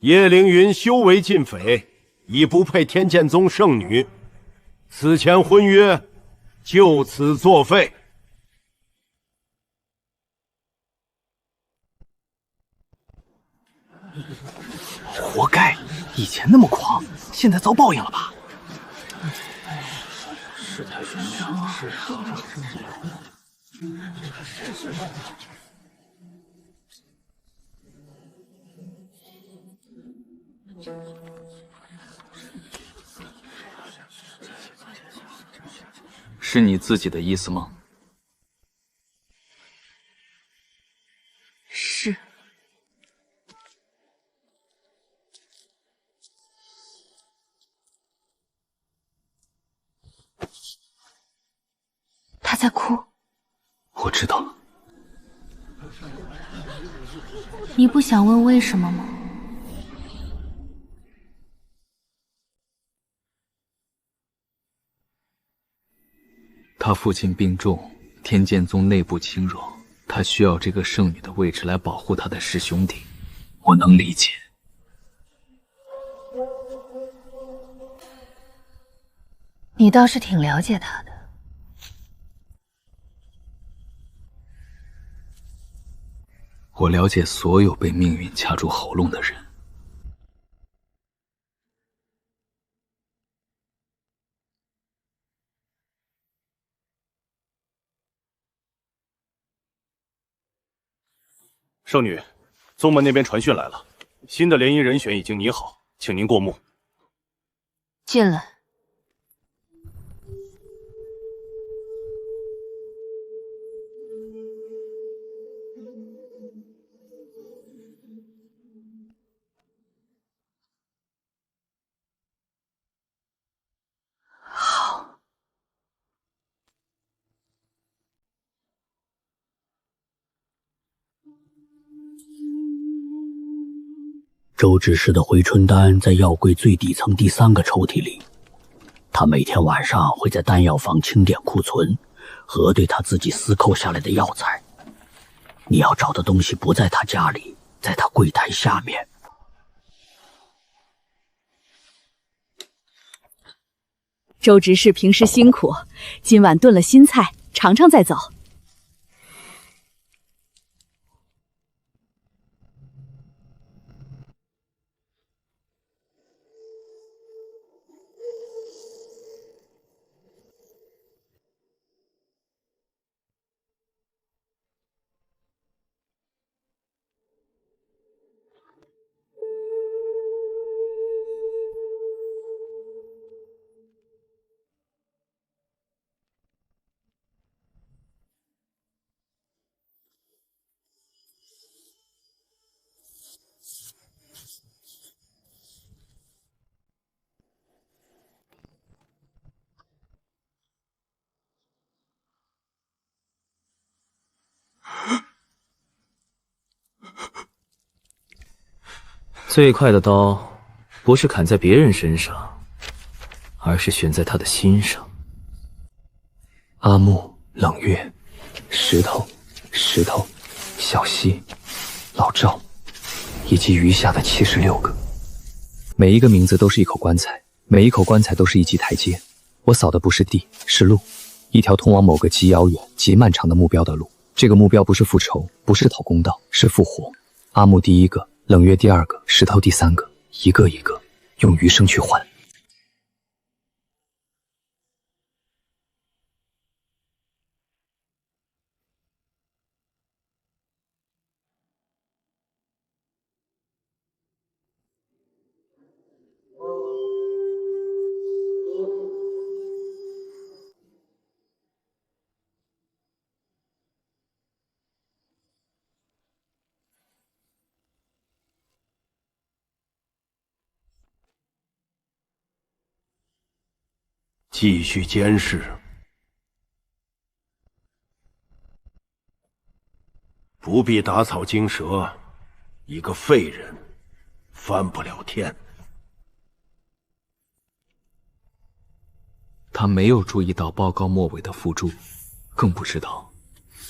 叶凌云修为尽匪，已不配天剑宗圣女，此前婚约就此作废。活该！以前那么狂，现在遭报应了吧？世态炎凉，是是你自己的意思吗？是。他在哭。我知道。你不想问为什么吗？他父亲病重，天剑宗内部侵扰，他需要这个圣女的位置来保护他的师兄弟，我能理解。你倒是挺了解他的。我了解所有被命运掐住喉咙的人。圣女，宗门那边传讯来了，新的联姻人选已经拟好，请您过目。进来。好。周执事的回春丹在药柜最底层第3个抽屉里，他每天晚上会在丹药房清点库存，核对他自己私扣下来的药材。你要找的东西不在他家里，在他柜台下面。周执事平时辛苦，今晚炖了新菜，尝尝再走。最快的刀，不是砍在别人身上，而是选在他的心上。阿木、冷月、石头、小溪、老赵，以及余下的76个。每一个名字都是一口棺材，每一口棺材都是一级台阶。我扫的不是地，是路，一条通往某个极遥远、极漫长的目标的路。这个目标不是复仇，不是讨公道，是复活。阿木第一个，冷月第二个，石头第三个，一个一个用余生去换。继续监视，不必打草惊蛇，一个废人翻不了天。他没有注意到报告末尾的附注，更不知道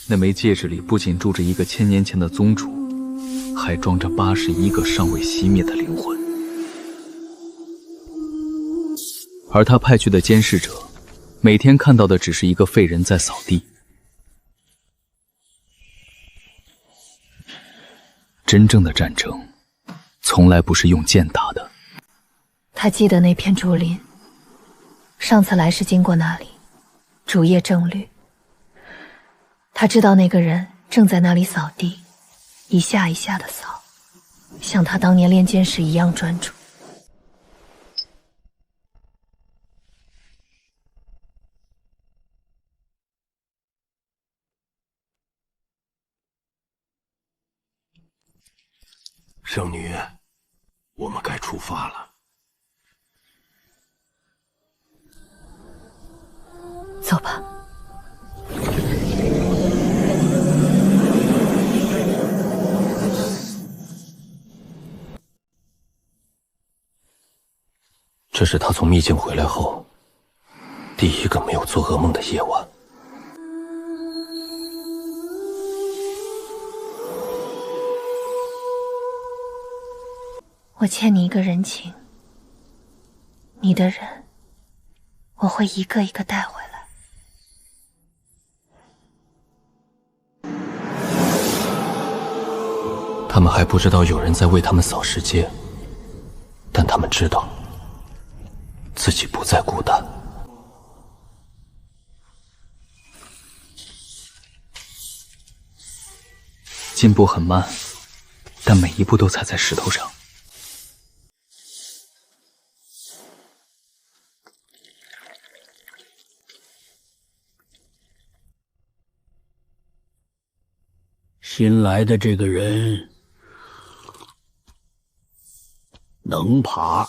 那枚戒指里不仅住着一个1000年前的宗主，还装着81个尚未熄灭的灵魂。而他派去的监视者，每天看到的只是一个废人在扫地。真正的战争，从来不是用剑打的。他记得那片竹林，上次来时经过那里，竹叶正绿。他知道那个人正在那里扫地，一下一下的扫，像他当年练剑时一样专注。圣女，我们该出发了。走吧。这是他从秘境回来后第一个没有做噩梦的夜晚。我欠你一个人情，你的人，我会一个一个带回来。他们还不知道有人在为他们扫世界，但他们知道自己不再孤单。进步很慢，但每一步都踩在石头上。新来的这个人能爬。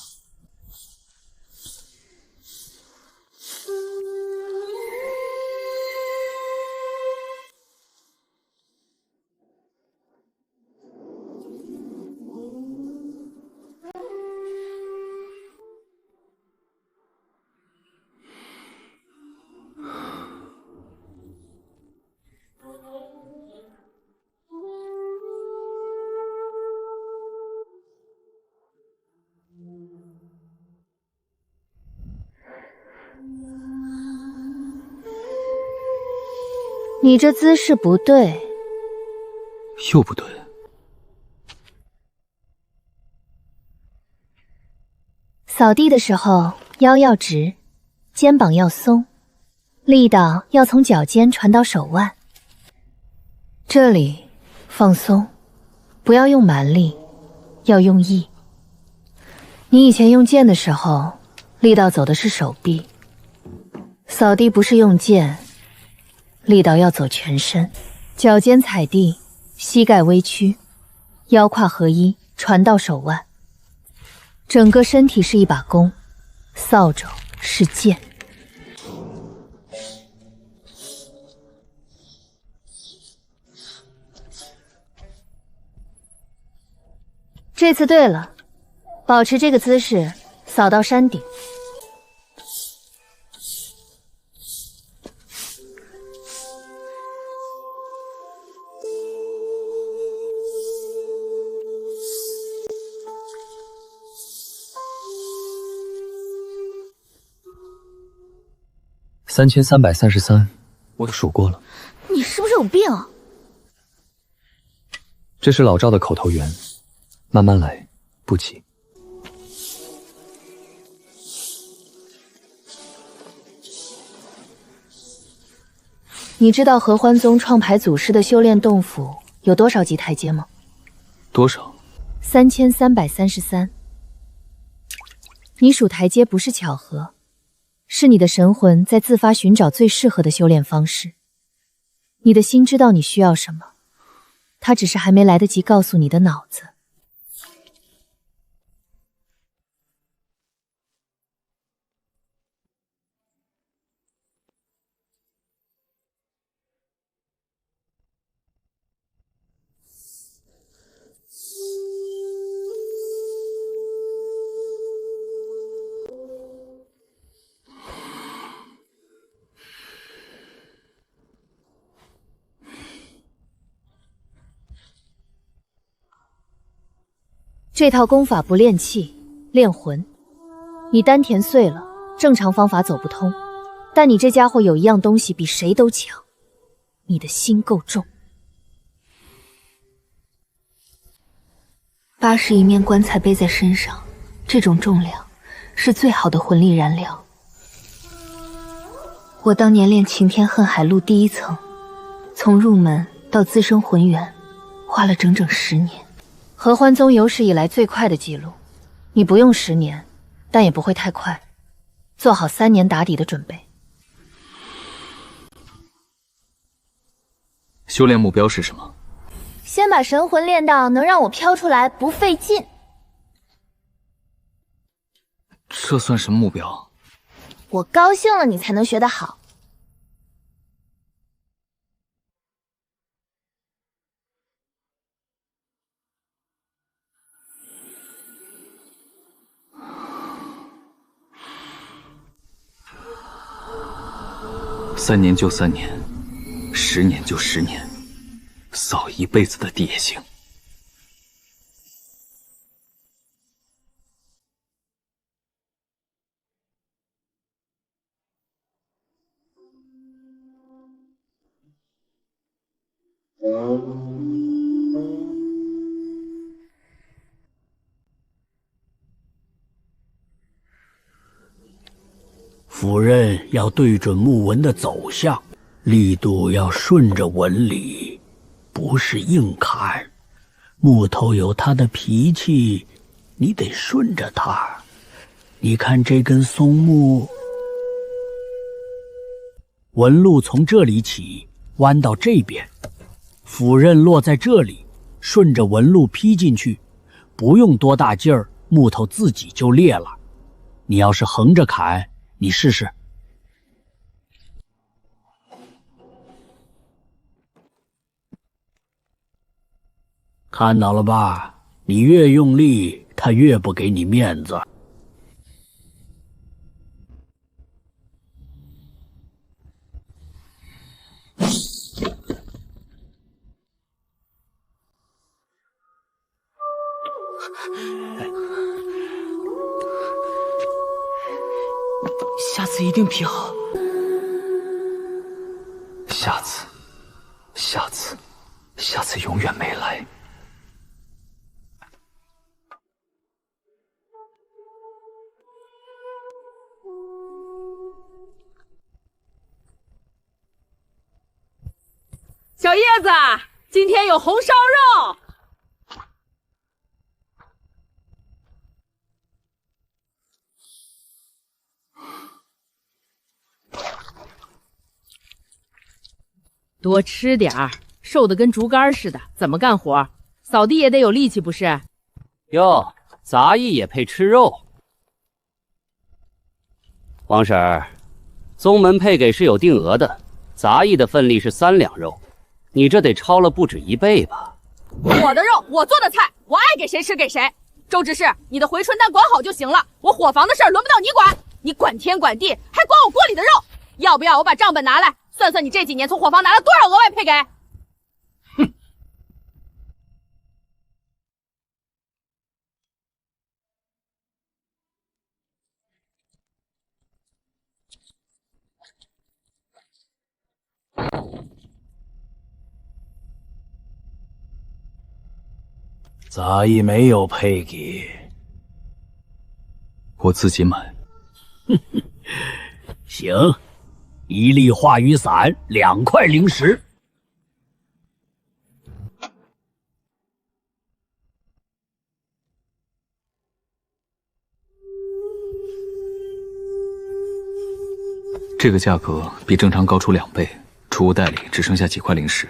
你这姿势不对，又不对。扫地的时候腰要直，肩膀要松，力道要从脚尖传到手腕。这里放松，不要用蛮力，要用意。你以前用剑的时候，力道走的是手臂，扫地不是用剑，力道要走全身，脚尖踩地，膝盖微屈，腰胯合一，传到手腕。整个身体是一把弓，扫帚是剑。这次对了，保持这个姿势，扫到山顶。3333，我都数过了。你是不是有病？这是老赵的口头圆，慢慢来，不急。你知道合欢宗创牌祖师的修炼洞府有多少级台阶吗？多少？3333。你数台阶不是巧合，是你的神魂在自发寻找最适合的修炼方式。你的心知道你需要什么，它只是还没来得及告诉你的脑子。这套功法不练气，练魂。你丹田碎了，正常方法走不通。但你这家伙有一样东西比谁都强，你的心够重。81面棺材背在身上，这种重量是最好的魂力燃料。我当年练擎天恨海录第1层，从入门到滋生魂元，花了整整10年。合欢宗有史以来最快的记录，你不用10年，但也不会太快，做好3年打底的准备。修炼目标是什么？先把神魂练到能让我飘出来不费劲。这算什么目标？我高兴了，你才能学得好。3年就3年，10年就10年，扫一辈子的地也行。斧刃要对准木纹的走向，力度要顺着纹理，不是硬砍。木头有它的脾气，你得顺着它。你看这根松木，纹路从这里起，弯到这边，斧刃落在这里，顺着纹路劈进去，不用多大劲儿，木头自己就裂了。你要是横着砍，你试试。看到了吧？你越用力，他越不给你面子。下次一定劈好。下次永远没来。小叶子，今天有红烧肉。多吃点儿，瘦得跟竹竿似的，怎么干活？扫地也得有力气，不是？哟，杂役也配吃肉？王婶儿，宗门配给是有定额的，杂役的份例是3两肉，你这得超了不止1倍吧？我的肉，我做的菜，我爱给谁吃给谁。周执事，你的回春丹管好就行了，我伙房的事儿轮不到你管，你管天管地，还管我锅里的肉。要不要我把账本拿来，算算你这几年从伙房拿了多少额外配给？哼！杂役没有配给，我自己买。行，1粒化雨伞，2块灵石。这个价格比正常高出2倍，储物袋里只剩下几块灵石。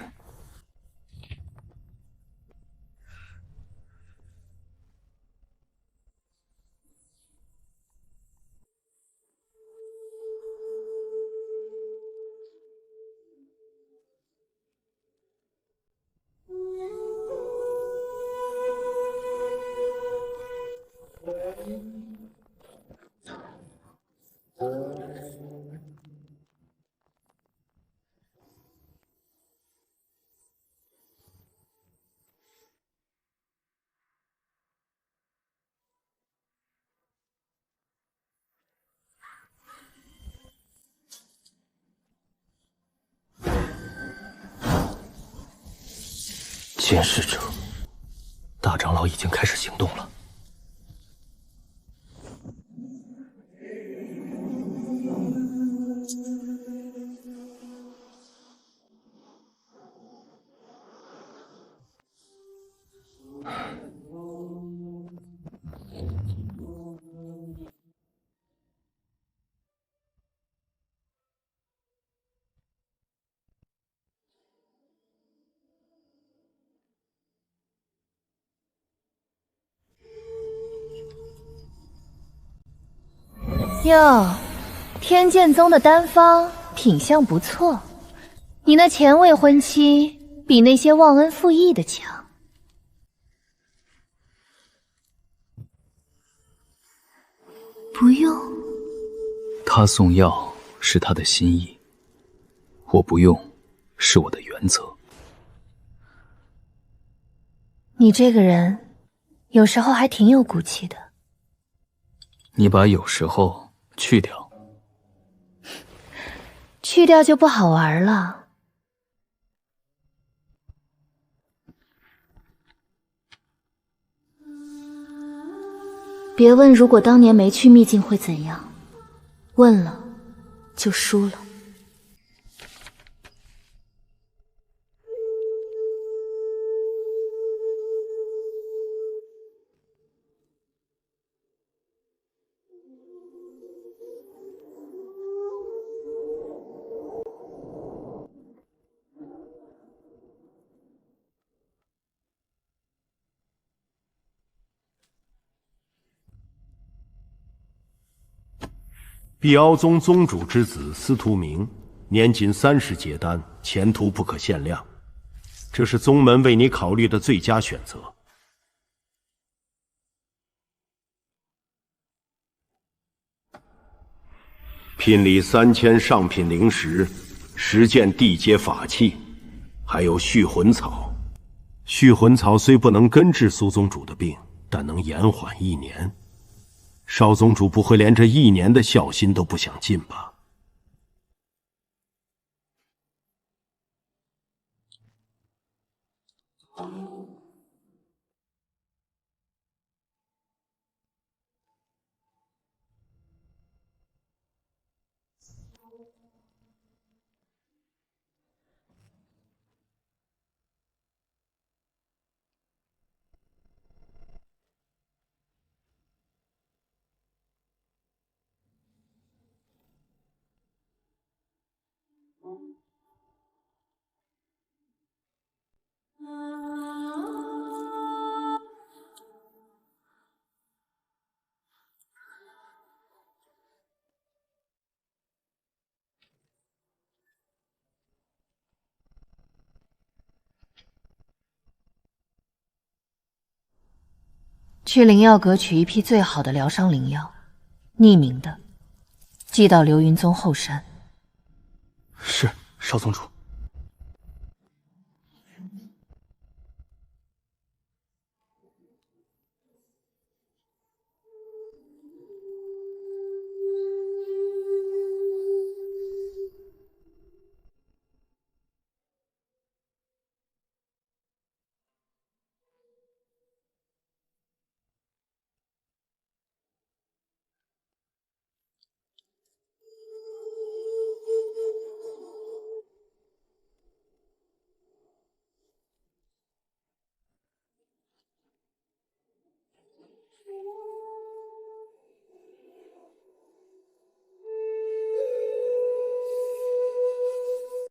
监视者，大长老已经开始行动了。哟，天剑宗的丹方品相不错，你那前未婚妻比那些忘恩负义的强。不用。他送药是他的心意，我不用是我的原则。你这个人，有时候还挺有骨气的。你把有时候去掉，去掉就不好玩了。别问如果当年没去秘境会怎样，问了就输了。碧鳌宗宗主之子司徒明，年仅30结丹，前途不可限量。这是宗门为你考虑的最佳选择。聘礼3000上品灵石，10件地阶法器，还有续魂草。续魂草虽不能根治苏宗主的病，但能延缓1年。少宗主不会连这1年的孝心都不想尽吧？去灵药阁取一批最好的疗伤灵药，匿名的，寄到流云宗后山。是，少宗主。